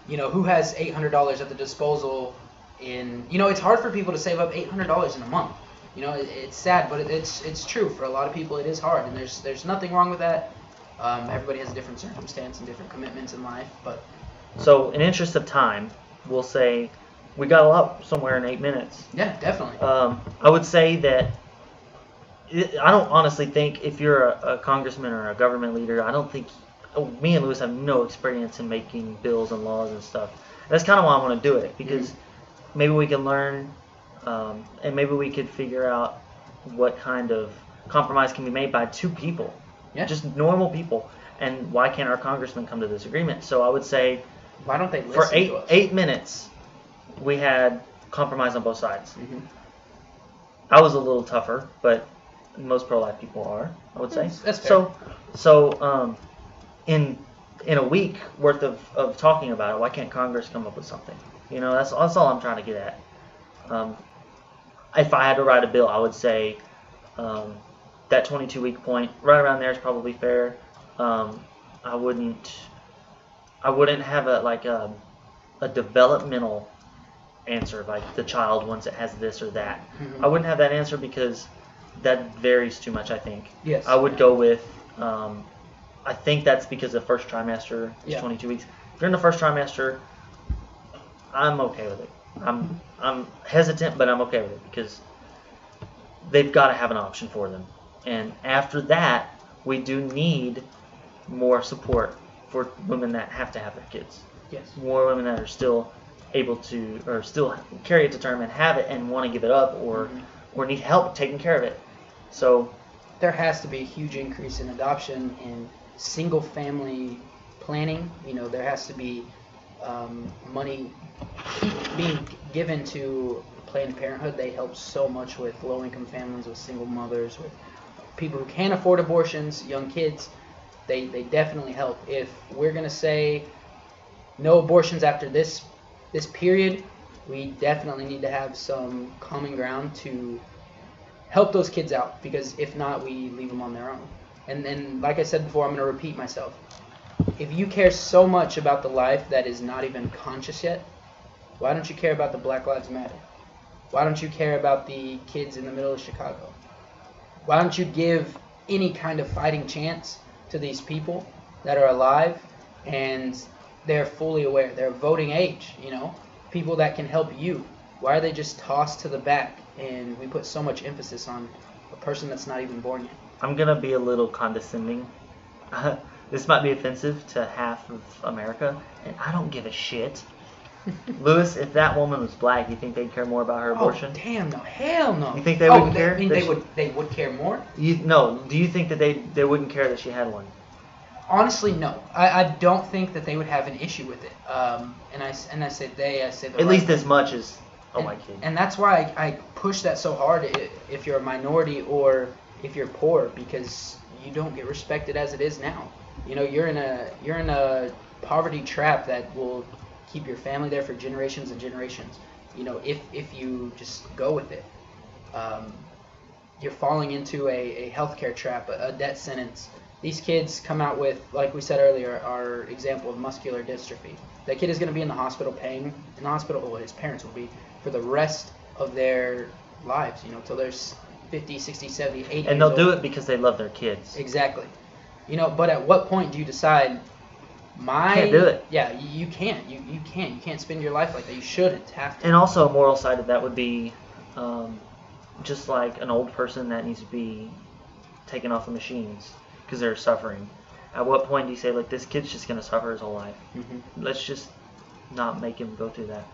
[SPEAKER 2] you know, who has $800 at the disposal in, you know, it's hard for people to save up $800 in a month. You know, it's sad, but it's true. For a lot of people, it is hard, and there's nothing wrong with that. Everybody has a different circumstance and different commitments in life, but...
[SPEAKER 1] So, in interest of time, we'll say we got a lot somewhere in 8 minutes.
[SPEAKER 2] Yeah, definitely.
[SPEAKER 1] I would say that I don't honestly think if you're a congressman or a government leader, I don't think... me and Lewis have no experience in making bills and laws and stuff. That's kind of why I want to do it, because maybe we can learn, and maybe we could figure out what kind of compromise can be made by two people.
[SPEAKER 2] Yeah. Just
[SPEAKER 1] normal people. And why can't our congressman come to this agreement? So I would say,
[SPEAKER 2] why don't they listen
[SPEAKER 1] for
[SPEAKER 2] to us?
[SPEAKER 1] 8 minutes, we had compromise on both sides.
[SPEAKER 2] Mm-hmm.
[SPEAKER 1] I was a little tougher, but most pro-life people are, I would say.
[SPEAKER 2] That's fair.
[SPEAKER 1] So in a week worth of talking about it, why can't Congress come up with something? You know, that's all I'm trying to get at. If I had to write a bill, I would say that 22-week point, right around there is probably fair. I wouldn't have a developmental answer like the child once it has this or that.
[SPEAKER 2] Mm-hmm.
[SPEAKER 1] I wouldn't have that answer because that varies too much, I think.
[SPEAKER 2] Yes.
[SPEAKER 1] I would go with, I think that's because the first trimester is 22 weeks. If you're in the first trimester, I'm okay with it. I'm hesitant, but I'm okay with it because they've got to have an option for them. And after that, we do need more support for women that have to have their kids.
[SPEAKER 2] Yes.
[SPEAKER 1] More women that are still able to, or still carry it to term and have it and want to give it up or need help taking care of it. So
[SPEAKER 2] there has to be a huge increase in adoption and single family planning. There has to be money being given to Planned Parenthood. They help so much with low-income families, with single mothers, with people who can't afford abortions, young kids. They definitely help. If we're going to say no abortions after this period, we definitely need to have some common ground to help those kids out, because if not, we leave them on their own. And like I said before, I'm going to repeat myself. If you care so much about the life that is not even conscious yet, why don't you care about the Black Lives Matter? Why don't you care about the kids in the middle of Chicago? Why don't you give any kind of fighting chance to these people that are alive and they're fully aware? They're voting age, people that can help you. Why are they just tossed to the back and we put so much emphasis on a person that's not even born yet?
[SPEAKER 1] I'm going to be a little condescending. This might be offensive to half of America, and I don't give a shit. Lewis, if that woman was black, you think they'd care more about her abortion?
[SPEAKER 2] Oh, damn no. Hell no.
[SPEAKER 1] You think they wouldn't care?
[SPEAKER 2] I mean, they would care more?
[SPEAKER 1] No. Do you think that they wouldn't care that she had one?
[SPEAKER 2] Honestly, no. I don't think that they would have an issue with it. And I say the
[SPEAKER 1] at least as much as my kid.
[SPEAKER 2] And that's why I push that so hard if you're a minority or if you're poor, because you don't get respected as it is now. You're in a poverty trap that will keep your family there for generations and generations. If you just go with it, you're falling into a healthcare trap, a debt sentence. These kids come out with, like we said earlier, our example of muscular dystrophy. That kid is going to be in the hospital paying in the hospital, or his parents will be, for the rest of their lives, till they're 50, 60, 70, 80
[SPEAKER 1] and they'll do it because they love their kids.
[SPEAKER 2] Exactly. But at what point do you decide,
[SPEAKER 1] you can't do it?
[SPEAKER 2] Yeah, you can't. You can't. You can't spend your life like that. You shouldn't have to.
[SPEAKER 1] And also a moral side of that would be just like an old person that needs to be taken off the machines because they're suffering. At what point do you say, like, this kid's just going to suffer his whole life? Mm-hmm. Let's just not make him go through that.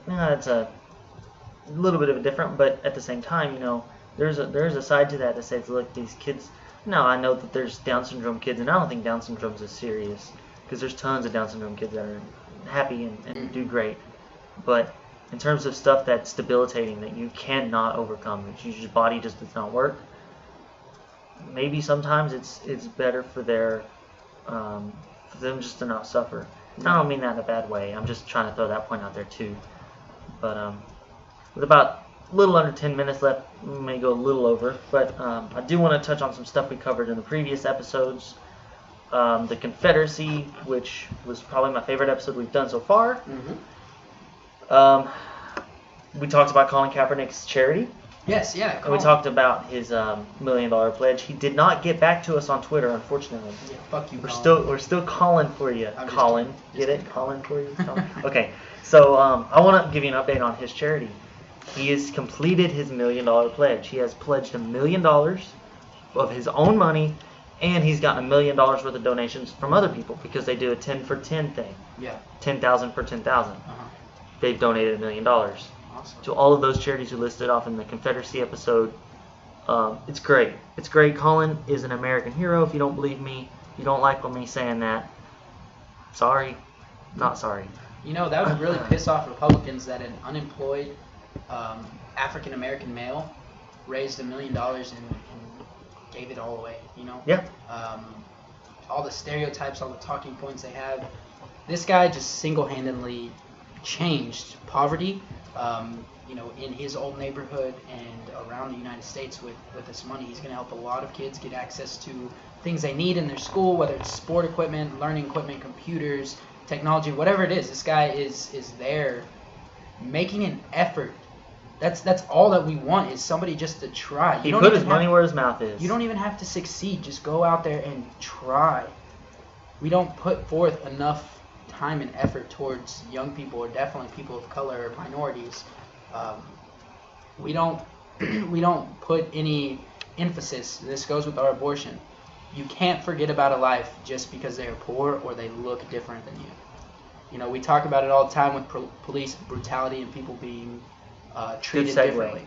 [SPEAKER 1] It's a little bit of a different, but at the same time, there's a side to that says, look, these kids. Now I know that there's Down syndrome kids, and I don't think Down syndrome is as serious because there's tons of Down syndrome kids that are happy and do great. But in terms of stuff that's debilitating that you cannot overcome, that your body just does not work, maybe sometimes it's better for them just to not suffer. And I don't mean that in a bad way. I'm just trying to throw that point out there too. But with about a little under 10 minutes left, we may go a little over. But I do want to touch on some stuff we covered in the previous episodes. The Confederacy, which was probably my favorite episode we've done so far. Mm-hmm. We talked about Colin Kaepernick's charity.
[SPEAKER 2] Yes, yeah.
[SPEAKER 1] And we talked about his $1 million pledge. He did not get back to us on Twitter, unfortunately.
[SPEAKER 2] Yeah, fuck you,
[SPEAKER 1] We're still calling for you, Colin. Get it? Calling for you. Okay. So I want to give you an update on his charity. He has completed his $1 million pledge. He has pledged $1 million of his own money, and he's gotten $1 million worth of donations from other people because they do a 10 for 10 thing.
[SPEAKER 2] Yeah.
[SPEAKER 1] 10,000 for 10,000. They've donated $1 million.
[SPEAKER 2] Awesome.
[SPEAKER 1] To all of those charities we listed off in the Confederacy episode. It's great. It's great. Colin is an American hero. If you don't believe me, you don't like me saying that, sorry. Not sorry.
[SPEAKER 2] That would really piss off Republicans that an unemployed African American male raised $1 million and gave it all away.
[SPEAKER 1] Yeah.
[SPEAKER 2] All the stereotypes, all the talking points they have. This guy just single-handedly changed poverty in his old neighborhood and around the United States with this money. He's going to help a lot of kids get access to things they need in their school, whether it's sport equipment, learning equipment, computers, technology, whatever it is. This guy is there making an effort. That's all that we want, is somebody just to try.
[SPEAKER 1] He put his money where his mouth is.
[SPEAKER 2] You don't even have to succeed. Just go out there and try. We don't put forth enough time and effort towards young people, or definitely people of color or minorities. We don't put any emphasis. This goes with our abortion. You can't forget about a life just because they are poor or they look different than you. We talk about it all the time with police brutality and people being treated differently.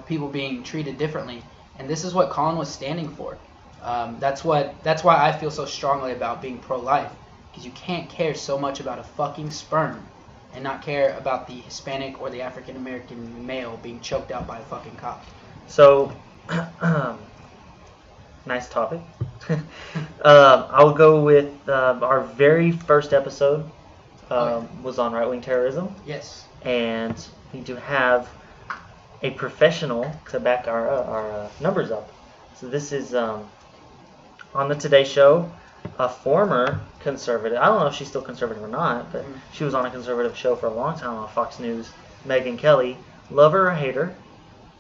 [SPEAKER 2] People being treated differently, and this is what Colin was standing for. That's why I feel so strongly about being pro-life, because you can't care so much about a fucking sperm and not care about the Hispanic or the African American male being choked out by a fucking cop.
[SPEAKER 1] So, nice topic. I'll go with our very first episode was on right-wing terrorism.
[SPEAKER 2] Yes.
[SPEAKER 1] And we need to have a professional to back our numbers up. So this is on the Today Show, a former conservative. I don't know if she's still conservative or not, but she was on a conservative show for a long time on Fox News. Megyn Kelly, love her or hate her.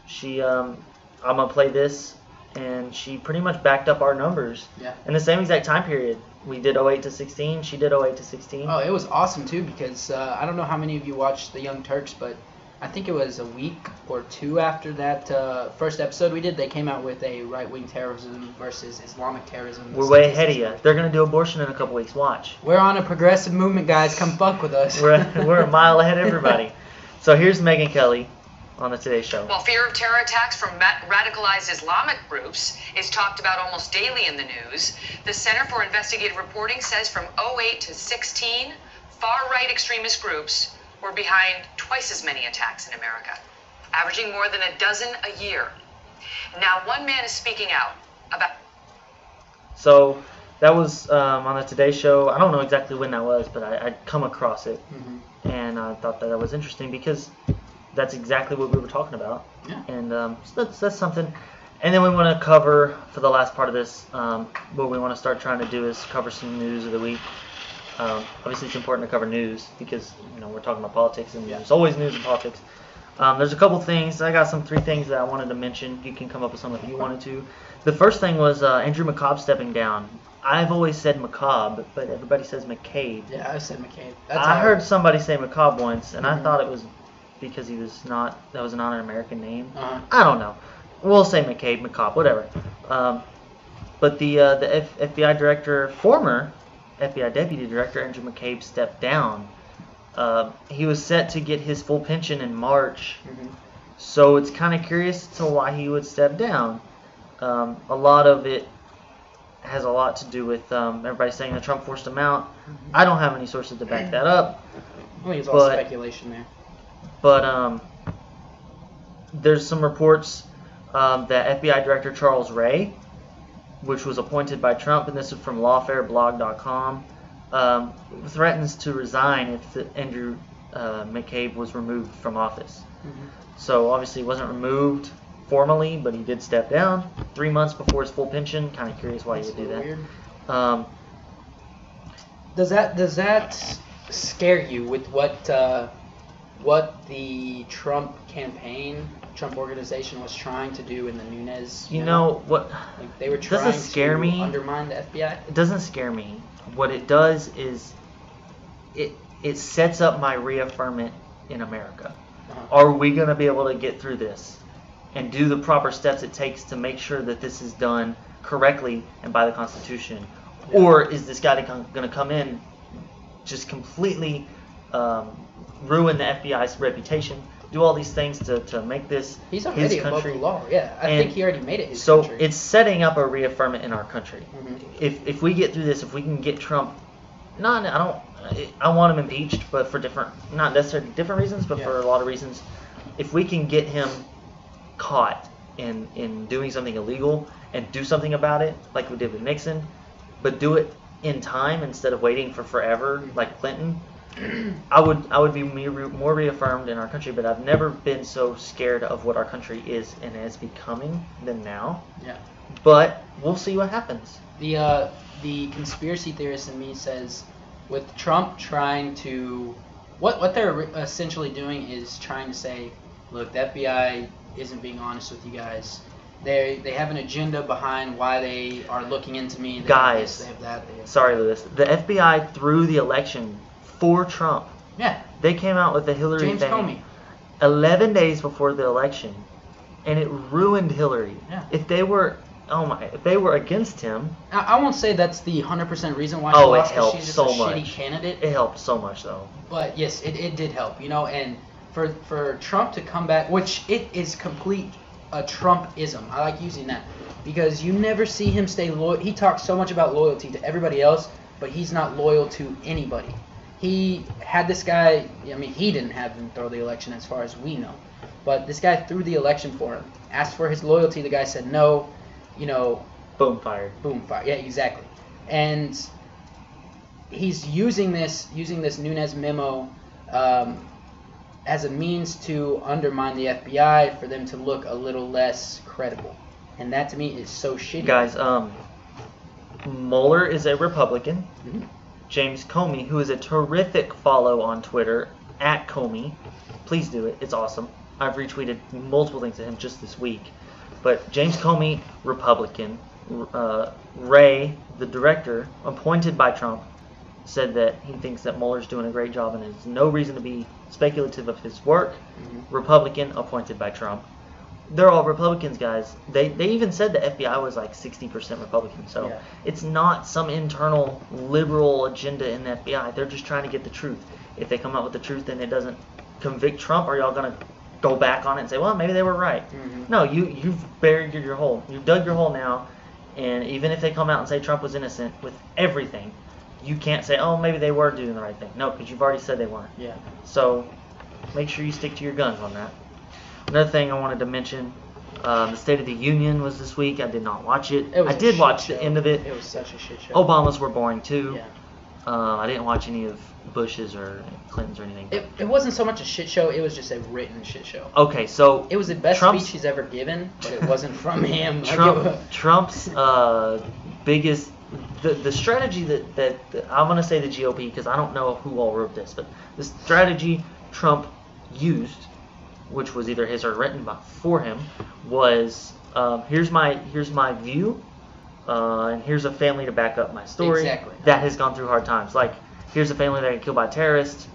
[SPEAKER 1] She, I'm gonna play this, and she pretty much backed up our numbers.
[SPEAKER 2] Yeah.
[SPEAKER 1] In the same exact time period. We did 08 to 16. She did 08 to 16.
[SPEAKER 2] Oh, it was awesome too, because I don't know how many of you watched The Young Turks, but I think it was a week or two after that first episode we did, they came out with a right-wing terrorism versus Islamic terrorism.
[SPEAKER 1] We're way ahead of you. They're going to do abortion in a couple weeks. Watch.
[SPEAKER 2] We're on a progressive movement, guys. Come fuck with us.
[SPEAKER 1] We're a mile ahead of everybody. So here's Megyn Kelly on the Today Show.
[SPEAKER 3] While fear of terror attacks from radicalized Islamic groups is talked about almost daily in the news, the Center for Investigative Reporting says from 08 to 16, far-right extremist groups were behind twice as many attacks in America, averaging more than a dozen a year. Now, one man is speaking out about...
[SPEAKER 1] So that was on the Today Show. I don't know exactly when that was, but I'd come across it, and I thought that was interesting because that's exactly what we were talking about.
[SPEAKER 2] Yeah.
[SPEAKER 1] And so that's something. And then we want to cover, for the last part of this, what we want to start trying to do is cover some news of the week. Obviously, it's important to cover news because we're talking about politics, and there's always news in politics. There's a couple things. I got three things that I wanted to mention. You can come up with some if you wanted to. The first thing was Andrew McCabe stepping down. I've always said McCabe, but everybody says McCabe.
[SPEAKER 2] Yeah, I said McCabe.
[SPEAKER 1] I heard somebody say McCabe once, and I thought it was because that was not an American name. I don't know. We'll say McCabe, whatever. But the FBI director, former FBI deputy director Andrew McCabe, stepped down. He was set to get his full pension in March, so it's kind of curious to why he would step down. A lot of it has a lot to do with everybody saying that Trump forced him out. I don't have any sources to back that up.
[SPEAKER 2] I think it's all speculation there.
[SPEAKER 1] But there's some reports that FBI Director Charles Wray, which was appointed by Trump, and this is from lawfareblog.com, threatens to resign if Andrew McCabe was removed from office. So obviously he wasn't removed formally, but he did step down 3 months before his full pension. Kind of curious why he would do that.
[SPEAKER 2] Weird. Does that scare you with what the Trump campaign, Trump organization was trying to do in the Nunes?
[SPEAKER 1] You know what?
[SPEAKER 2] Like they were trying to undermine the FBI.
[SPEAKER 1] It doesn't scare me. What it does is it sets up my reaffirmment in America. Are we going to be able to get through this and do the proper steps it takes to make sure that this is done correctly and by the Constitution? Yeah. Or is this guy going to come in just completely ruin the FBI's reputation, do all these things to make this
[SPEAKER 2] He's already
[SPEAKER 1] his country?
[SPEAKER 2] Above the law. Yeah, I think he already made it his
[SPEAKER 1] country. So
[SPEAKER 2] country.
[SPEAKER 1] it's setting up a reaffirmment in our country. If we get through this, if we can get Trump, I want him impeached, but for not necessarily different reasons, but for a lot of reasons. If we can get him caught in doing something illegal and do something about it, like we did with Nixon, but do it in time instead of waiting for forever, like Clinton, I would be more reaffirmed in our country, but I've never been so scared of what our country is and is becoming than now.
[SPEAKER 2] Yeah.
[SPEAKER 1] But we'll see what happens.
[SPEAKER 2] The conspiracy theorist in me says, with Trump trying to, what they're essentially doing is trying to say, look, the FBI isn't being honest with you guys. They have an agenda behind why they are looking into me. They
[SPEAKER 1] Guys,
[SPEAKER 2] have that.
[SPEAKER 1] Sorry, Lewis. The FBI threw the election for Trump.
[SPEAKER 2] Yeah.
[SPEAKER 1] They came out with the Hillary
[SPEAKER 2] James
[SPEAKER 1] thing
[SPEAKER 2] Comey.
[SPEAKER 1] 11 days before the election, and it ruined Hillary.
[SPEAKER 2] Yeah.
[SPEAKER 1] If they were against him,
[SPEAKER 2] I won't say that's the 100% reason why she
[SPEAKER 1] it
[SPEAKER 2] lost.
[SPEAKER 1] helped
[SPEAKER 2] She's just
[SPEAKER 1] so
[SPEAKER 2] a
[SPEAKER 1] much.
[SPEAKER 2] shitty candidate.
[SPEAKER 1] It helped so much though.
[SPEAKER 2] But yes, it did help, and for Trump to come back, which it is complete a Trumpism. I like using that because you never see him stay loyal. He talks so much about loyalty to everybody else, but he's not loyal to anybody. He had this guy, I mean, he didn't have him throw the election as far as we know, but this guy threw the election for him, asked for his loyalty. The guy said no,
[SPEAKER 1] Boom, fired.
[SPEAKER 2] Boom, fire. Yeah, exactly. And he's using this Nunes memo as a means to undermine the FBI for them to look a little less credible. And that to me is so shitty.
[SPEAKER 1] Guys, Mueller is a Republican.
[SPEAKER 2] Mm-hmm.
[SPEAKER 1] James Comey, who is a terrific follow on Twitter, @Comey. Please do it. It's awesome. I've retweeted multiple things to him just this week. But James Comey, Republican. Ray, the director, appointed by Trump, said that he thinks that Mueller's doing a great job and there's no reason to be speculative of his work.
[SPEAKER 2] Mm-hmm.
[SPEAKER 1] Republican, appointed by Trump. They're all Republicans, guys. They even said the FBI was like 60% Republican. So
[SPEAKER 2] Yeah.
[SPEAKER 1] It's not some internal liberal agenda in the FBI. They're just trying to get the truth. If they come out with the truth and it doesn't convict Trump, are y'all going to go back on it and say, well, maybe they were right?
[SPEAKER 2] Mm-hmm.
[SPEAKER 1] No, you've buried your hole. You've dug your hole now. And even if they come out and say Trump was innocent with everything, you can't say, oh, maybe they were doing the right thing. No, because you've already said they weren't.
[SPEAKER 2] Yeah.
[SPEAKER 1] So make sure you stick to your guns on that. Another thing I wanted to mention, the State of the Union was this week. I did not watch it. I did watch the end of it.
[SPEAKER 2] It was such a shit show.
[SPEAKER 1] Obama's were boring too.
[SPEAKER 2] Yeah.
[SPEAKER 1] I didn't watch any of Bush's or Clinton's or anything.
[SPEAKER 2] It wasn't so much a shit show. It was just a written shit show.
[SPEAKER 1] Okay, so
[SPEAKER 2] It was the best
[SPEAKER 1] Trump's-
[SPEAKER 2] speech he's ever given, but it wasn't from him.
[SPEAKER 1] Trump's biggest the strategy that I'm going to say the GOP, because I don't know who all wrote this, but the strategy Trump used, which was either his or written for him, was here's my view, and here's a family to back up my story.
[SPEAKER 2] Exactly.
[SPEAKER 1] That has gone through hard times. Like, here's a family that got killed by terrorists,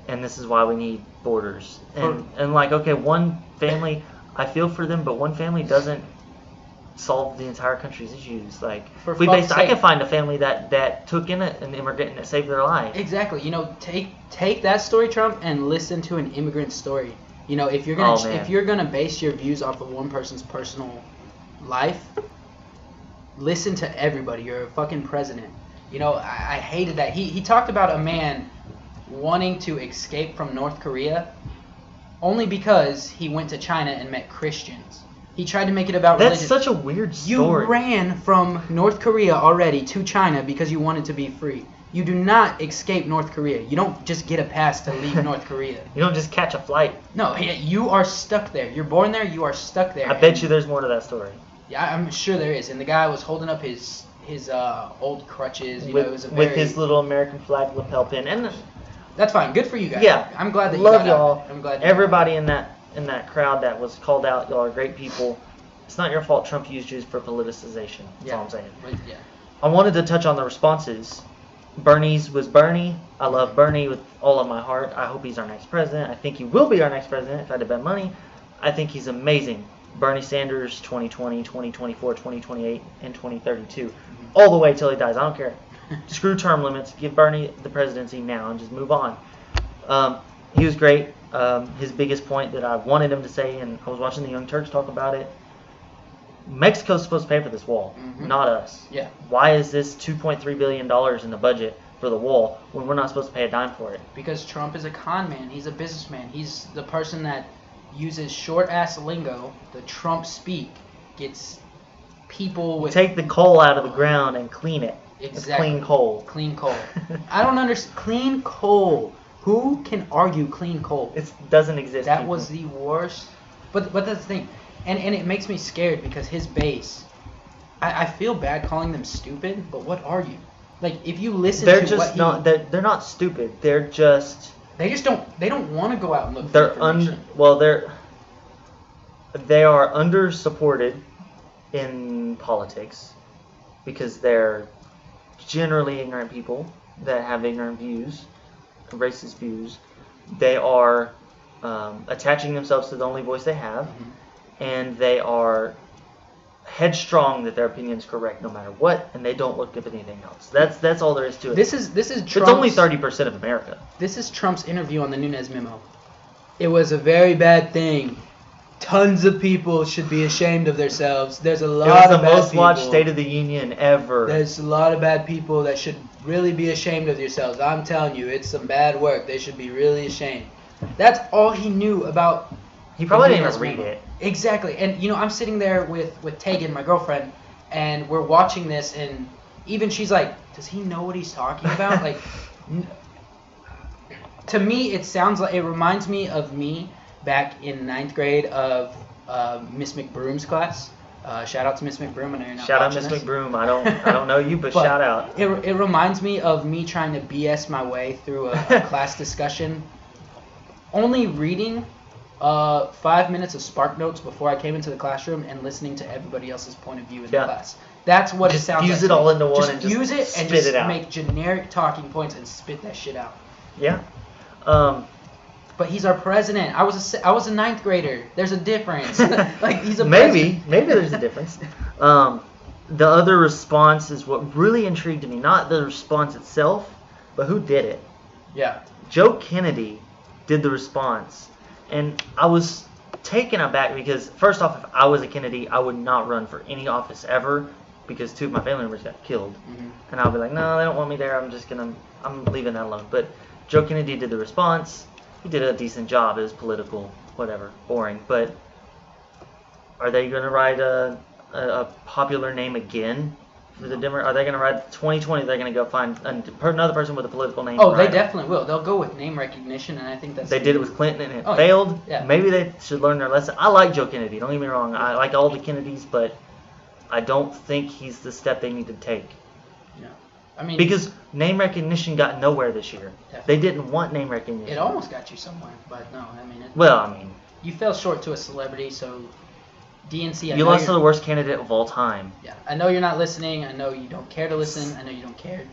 [SPEAKER 1] and this is why we need borders. And like, okay, one family, I feel for them, but one family doesn't solve the entire country's issues. Like, I can find a family that took in an immigrant and it saved their life.
[SPEAKER 2] Exactly. Take that story, Trump, and listen to an immigrant story. If you're gonna base your views off of one person's personal life, listen to everybody. You're a fucking president. I hated that. He talked about a man wanting to escape from North Korea only because he went to China and met Christians. He tried to make it about religion.
[SPEAKER 1] That's such a weird story.
[SPEAKER 2] You ran from North Korea already to China because you wanted to be free. You do not escape North Korea. You don't just get a pass to leave North Korea.
[SPEAKER 1] You don't just catch a flight.
[SPEAKER 2] No, you are stuck there. You're born there. You are stuck there.
[SPEAKER 1] I bet you there's more to that story.
[SPEAKER 2] Yeah, I'm sure there is. And the guy was holding up his old crutches.
[SPEAKER 1] With his little American flag lapel pin. And
[SPEAKER 2] that's fine. Good for you guys.
[SPEAKER 1] Yeah,
[SPEAKER 2] I'm glad that you
[SPEAKER 1] love
[SPEAKER 2] got
[SPEAKER 1] y'all.
[SPEAKER 2] out. I'm glad.
[SPEAKER 1] Everybody in that crowd that was called out, y'all are great people. It's not your fault Trump used you for politicization. That's all I'm saying.
[SPEAKER 2] Yeah.
[SPEAKER 1] I wanted to touch on the responses. Bernie's was Bernie. I love Bernie with all of my heart. I hope he's our next president. I think he will be our next president if I had to bet money. I think he's amazing. Bernie Sanders, 2020, 2024, 2028, and 2032. All the way till he dies. I don't care. Screw term limits. Give Bernie the presidency now and just move on. He was great. His biggest point that I wanted him to say, and I was watching the Young Turks talk about it, Mexico's supposed to pay for this wall, not us.
[SPEAKER 2] Yeah.
[SPEAKER 1] Why is this $2.3 billion in the budget for the wall when we're not supposed to pay a dime for it?
[SPEAKER 2] Because Trump is a con man. He's a businessman. He's the person that uses short-ass lingo. The Trump speak gets people with...
[SPEAKER 1] Take the coal out of the ground and clean it. It's
[SPEAKER 2] Exactly.
[SPEAKER 1] clean coal.
[SPEAKER 2] Clean coal. I don't understand. Clean coal. Who can argue clean coal?
[SPEAKER 1] It doesn't exist.
[SPEAKER 2] That
[SPEAKER 1] people.
[SPEAKER 2] was the worst. But that's the thing. And it makes me scared because his base, I feel bad calling them stupid, but what are you? Like, if you listen
[SPEAKER 1] They're
[SPEAKER 2] to
[SPEAKER 1] just
[SPEAKER 2] what he...
[SPEAKER 1] not. They're not stupid. They're just.
[SPEAKER 2] They just don't... They don't want to go out and look for
[SPEAKER 1] They're
[SPEAKER 2] information.
[SPEAKER 1] They are under-supported in politics because they're generally ignorant people that have ignorant views, racist views. They are attaching themselves to the only voice they have, and they are headstrong that their opinion is correct no matter what, and they don't look at anything else. That's all there is to it.
[SPEAKER 2] This is Trump's...
[SPEAKER 1] It's only 30% of America.
[SPEAKER 2] This is Trump's interview on the Nunes memo. It was a very bad thing. Tons of people should be ashamed of themselves. There's a lot of bad people.
[SPEAKER 1] It was the most watched State of the Union ever.
[SPEAKER 2] There's a lot of bad people that should really be ashamed of yourselves. I'm telling you, it's some bad work. They should be really ashamed. That's all he knew about.
[SPEAKER 1] He probably didn't
[SPEAKER 2] Nunes
[SPEAKER 1] even read
[SPEAKER 2] memo.
[SPEAKER 1] it.
[SPEAKER 2] Exactly. And, I'm sitting there with Tegan, my girlfriend, and we're watching this, and even she's like, does he know what he's talking about? Like, to me, it reminds me of me back in 9th grade of Miss McBroom's class. Shout out to Miss McBroom. I know you're not
[SPEAKER 1] Shout out
[SPEAKER 2] watching
[SPEAKER 1] Miss
[SPEAKER 2] this.
[SPEAKER 1] McBroom. I don't know you, but shout out.
[SPEAKER 2] It reminds me of me trying to BS my way through a class discussion, only reading 5 minutes of Spark Notes before I came into the classroom and listening to everybody else's point of view in the class. That's what it sounds like.
[SPEAKER 1] Fuse it all into one and
[SPEAKER 2] use it
[SPEAKER 1] spit
[SPEAKER 2] and just
[SPEAKER 1] it out.
[SPEAKER 2] make generic talking points and spit that shit out.
[SPEAKER 1] Yeah.
[SPEAKER 2] But he's our president. I was a 9th grader. There's a difference. Like, he's a
[SPEAKER 1] maybe there's a difference. The other response is what really intrigued me. Not the response itself, but who did it.
[SPEAKER 2] Yeah.
[SPEAKER 1] Joe Kennedy did the response, and I was taken aback because first off, if I was a Kennedy, I would not run for any office ever because 2 of my family members got killed, and I'll be like, no, they don't want me there. I'm leaving that alone. But Joe Kennedy did the response. He did a decent job. It was political, whatever, boring. But are they going to write a popular name again for the Democrats? Are they going to write 2020? They're going to go find another person with a political name.
[SPEAKER 2] Oh, they definitely will. They'll go with name recognition, and I think that's...
[SPEAKER 1] They did it with Clinton, and it failed.
[SPEAKER 2] Yeah.
[SPEAKER 1] Maybe they should learn their lesson. I like Joe Kennedy. Don't get me wrong. I like all the Kennedys, but I don't think he's the step they need to take.
[SPEAKER 2] No. I mean,
[SPEAKER 1] because name recognition got nowhere this year.
[SPEAKER 2] Definitely.
[SPEAKER 1] They didn't want name recognition.
[SPEAKER 2] It almost got you somewhere, but no. I mean, you fell short to a celebrity, so DNC.
[SPEAKER 1] You lost to the worst candidate of all time.
[SPEAKER 2] Yeah, I know you're not listening. I know you don't care to listen. I know you don't care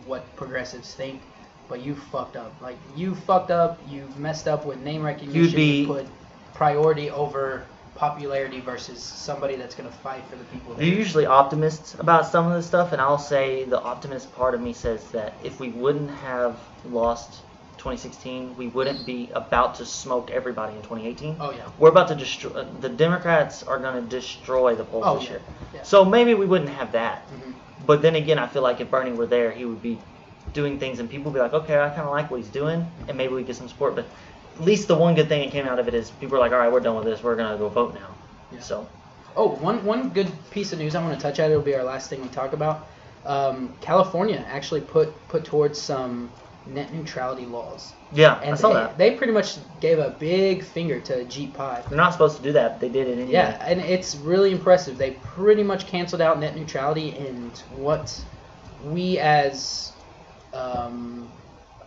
[SPEAKER 2] what progressives think, but you fucked up. Like, you fucked up. You messed up with name recognition. You put priority over popularity versus somebody that's going to fight for the people.
[SPEAKER 1] You're usually optimists about some of this stuff, and I'll say the optimist part of me says that if we wouldn't have lost 2016, we wouldn't be about to smoke everybody in 2018.
[SPEAKER 2] Oh, yeah.
[SPEAKER 1] We're about to destroy... the Democrats are going to destroy the polls this year.
[SPEAKER 2] Yeah.
[SPEAKER 1] So maybe we wouldn't have that.
[SPEAKER 2] Mm-hmm.
[SPEAKER 1] But then again, I feel like if Bernie were there, he would be doing things, and people would be like, okay, I kind of like what he's doing, and maybe we get some support. But at least the one good thing that came out of it is people are like, all right, we're done with this. We're going to go vote now. Yeah. So.
[SPEAKER 2] Oh, one good piece of news I want to touch at. It'll be our last thing we talk about. California actually put towards some net neutrality laws.
[SPEAKER 1] Yeah,
[SPEAKER 2] and
[SPEAKER 1] I saw that.
[SPEAKER 2] They pretty much gave a big finger to Jeep Pie.
[SPEAKER 1] They're not supposed to do that, but they did it anyway.
[SPEAKER 2] Yeah, and it's really impressive. They pretty much canceled out net neutrality, and what we as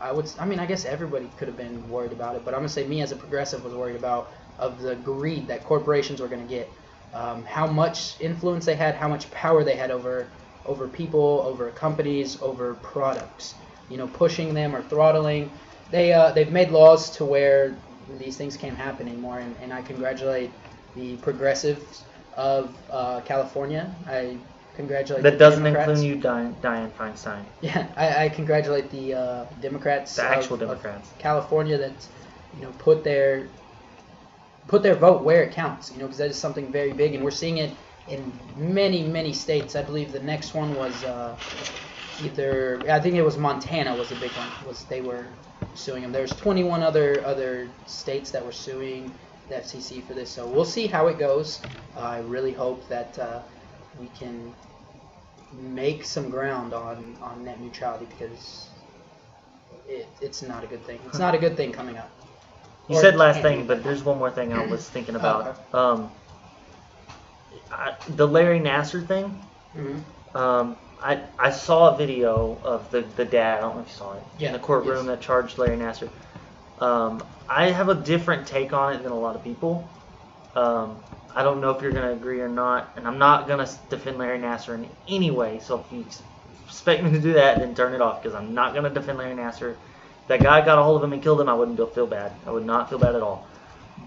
[SPEAKER 2] I guess everybody could have been worried about it, but I'm going to say me as a progressive was worried about of the greed that corporations were going to get, how much influence they had, how much power they had over people, over companies, over products, pushing them or throttling. They've made laws to where these things can't happen anymore, and I congratulate the progressives of California. I congratulate
[SPEAKER 1] that
[SPEAKER 2] the
[SPEAKER 1] doesn't
[SPEAKER 2] Democrats.
[SPEAKER 1] include you, Dianne Feinstein.
[SPEAKER 2] Yeah, I congratulate the Democrats,
[SPEAKER 1] the actual Democrats,
[SPEAKER 2] of California that put their vote where it counts. Because that is something very big, and we're seeing it in many states. I believe the next one was I think it was Montana was the big one. They were suing them. There's 21 other states that were suing the FCC for this. So we'll see how it goes. I really hope that we can make some ground on net neutrality, because it's not a good thing. It's not a good thing coming up.
[SPEAKER 1] You said last thing, but there's one more thing I was thinking about.
[SPEAKER 2] Okay.
[SPEAKER 1] The Larry Nassar thing.
[SPEAKER 2] Mm-hmm.
[SPEAKER 1] I saw a video of the dad. I don't know if you saw it,
[SPEAKER 2] Yeah,
[SPEAKER 1] in the courtroom that charged Larry Nassar. I have a different take on it than a lot of people. I don't know if you're going to agree or not, and I'm not going to defend Larry Nassar in any way. So if you expect me to do that, then turn it off, because I'm not going to defend Larry Nassar. If that guy got a hold of him and killed him, I wouldn't feel bad. I would not feel bad at all.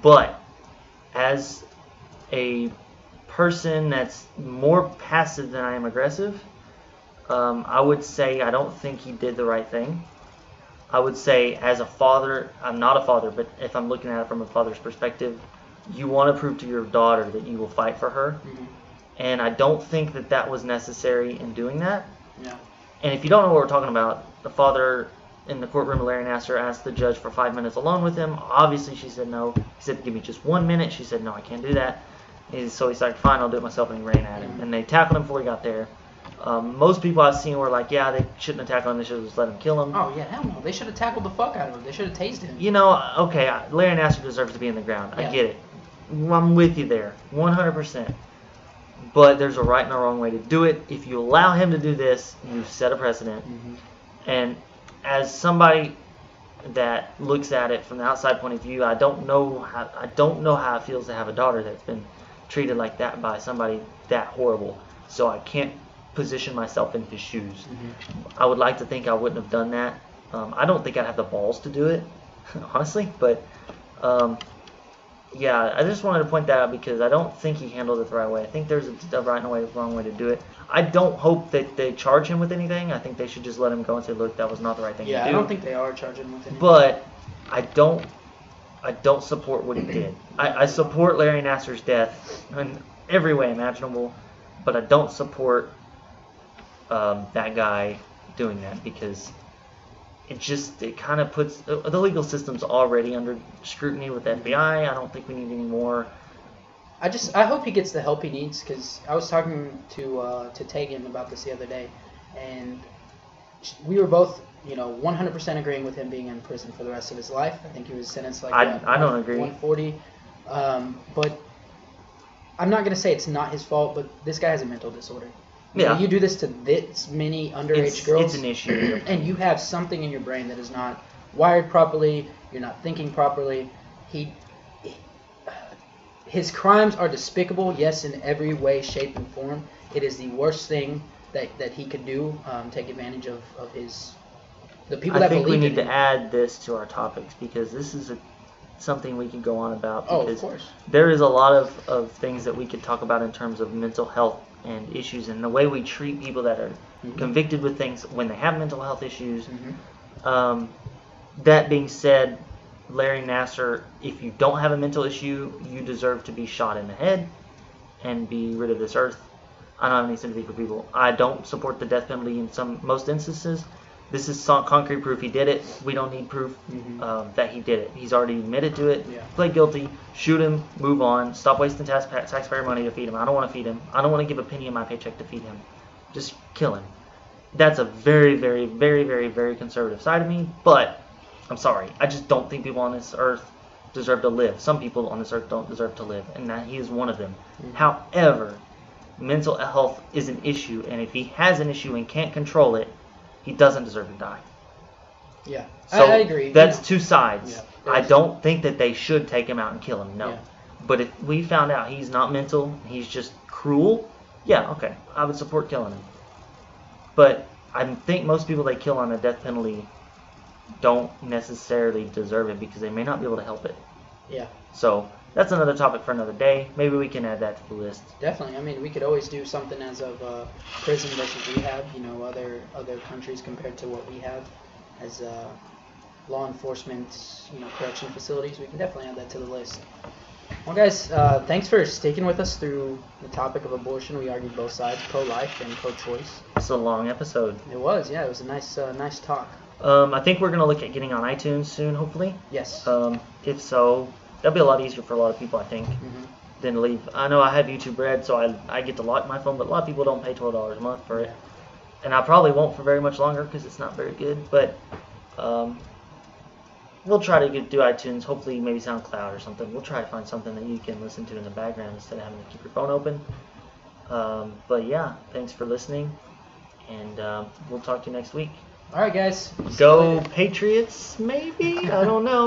[SPEAKER 1] But as a person that's more passive than I am aggressive, I would say I don't think he did the right thing. I would say, as a father, I'm not a father, but if I'm looking at it from a father's perspective, you want to prove to your daughter that you will fight for her.
[SPEAKER 2] Mm-hmm.
[SPEAKER 1] And I don't think that was necessary in doing that.
[SPEAKER 2] Yeah.
[SPEAKER 1] And if you don't know what we're talking about, the father in the courtroom of Larry Nassar asked the judge for 5 minutes alone with him. Obviously, she said no. He said, give me just 1 minute. She said, no, I can't do that. So he's like, fine, I'll do it myself, and he ran at him.
[SPEAKER 2] Mm-hmm.
[SPEAKER 1] And they tackled him before he got there. Most people I've seen were like, yeah, they shouldn't have tackled him. They should have just let him kill him.
[SPEAKER 2] Oh, yeah, hell no. They should have tackled the fuck out of him. They should have tased him.
[SPEAKER 1] You know, okay, Larry Nassar deserves to be in the ground.
[SPEAKER 2] Yeah.
[SPEAKER 1] I get it. I'm with you there, 100%. But there's a right and a wrong way to do it. If you allow him to do this, you set a precedent.
[SPEAKER 2] Mm-hmm.
[SPEAKER 1] And as somebody that looks at it from the outside point of view, I don't know how it feels to have a daughter that's been treated like that by somebody that horrible. So I can't position myself in his shoes.
[SPEAKER 2] Mm-hmm.
[SPEAKER 1] I would like to think I wouldn't have done that. I don't think I'd have the balls to do it, honestly. But yeah, I just wanted to point that out, because I don't think he handled it the right way. I think there's a right and a wrong way to do it. I don't hope that they charge him with anything. I think they should just let him go and say, look, that was not the right thing to do.
[SPEAKER 2] Yeah, I don't think they are charging him with anything.
[SPEAKER 1] But I don't support what he did. I support Larry Nassar's death in every way imaginable, but I don't support that guy doing that, because it kind of puts the legal system's already under scrutiny with the FBI. I don't think we need any more.
[SPEAKER 2] I hope he gets the help he needs, because I was talking to Tegan about this the other day, and we were both 100% agreeing with him being in prison for the rest of his life. I think he was sentenced like
[SPEAKER 1] I don't agree.
[SPEAKER 2] 140. But I'm not going to say it's not his fault, but this guy has a mental disorder.
[SPEAKER 1] Yeah.
[SPEAKER 2] You do this to this many underage girls.
[SPEAKER 1] It's an issue.
[SPEAKER 2] And you have something in your brain that is not wired properly. You're not thinking properly. His crimes are despicable, yes, in every way, shape, and form. It is the worst thing that he could do, take advantage of the people that believe in him.
[SPEAKER 1] I think we need to add this to our topics, because this is something we can go on about.
[SPEAKER 2] Oh,
[SPEAKER 1] because
[SPEAKER 2] of course.
[SPEAKER 1] there is a lot of things that we could talk about in terms of mental health and issues, and the way we treat people that are convicted with things when they have mental health issues.
[SPEAKER 2] Mm-hmm.
[SPEAKER 1] That being said, Larry Nassar, if you don't have a mental issue, you deserve to be shot in the head and be rid of this earth. I don't have any sympathy for people. I don't support the death penalty in most instances. This is concrete proof he did it. We don't need proof that he did it. He's already admitted to it.
[SPEAKER 2] Yeah.
[SPEAKER 1] Pled guilty. Shoot him. Move on. Stop wasting taxpayer money to feed him. I don't want to feed him. I don't want to give a penny of my paycheck to feed him. Just kill him. That's a very, very, very, very, very conservative side of me. But I'm sorry. I just don't think people on this earth deserve to live. Some people on this earth don't deserve to live, and that he is one of them. Mm-hmm. However, mental health is an issue, and if he has an issue and can't control it, he doesn't deserve to die.
[SPEAKER 2] Yeah,
[SPEAKER 1] so
[SPEAKER 2] I agree.
[SPEAKER 1] That's two sides.
[SPEAKER 2] Yeah,
[SPEAKER 1] I don't think that they should take him out and kill him, no.
[SPEAKER 2] Yeah.
[SPEAKER 1] But if we found out he's not mental, he's just cruel, yeah, okay, I would support killing him. But I think most people they kill on a death penalty don't necessarily deserve it, because they may not be able to help it.
[SPEAKER 2] Yeah.
[SPEAKER 1] So that's another topic for another day. Maybe we can add that to the list.
[SPEAKER 2] Definitely. I mean, we could always do something as of prison versus rehab. Other countries compared to what we have as law enforcement, correction facilities. We can definitely add that to the list. Well, guys, thanks for sticking with us through the topic of abortion. We argued both sides, pro-life and pro-choice.
[SPEAKER 1] It's a long episode.
[SPEAKER 2] It was, yeah. It was a nice talk.
[SPEAKER 1] I think we're going to look at getting on iTunes soon, hopefully.
[SPEAKER 2] Yes.
[SPEAKER 1] If so, that'll be a lot easier for a lot of people, I think.
[SPEAKER 2] Mm-hmm.
[SPEAKER 1] than to leave. I know I have YouTube Red, so I get to lock my phone, but a lot of people don't pay $12 a month for it. And I probably won't for very much longer because it's not very good. But we'll try to do iTunes, hopefully maybe SoundCloud or something. We'll try to find something that you can listen to in the background instead of having to keep your phone open. But yeah, thanks for listening, and we'll talk to you next week.
[SPEAKER 2] All right, guys.
[SPEAKER 1] Go Patriots, maybe? I don't know.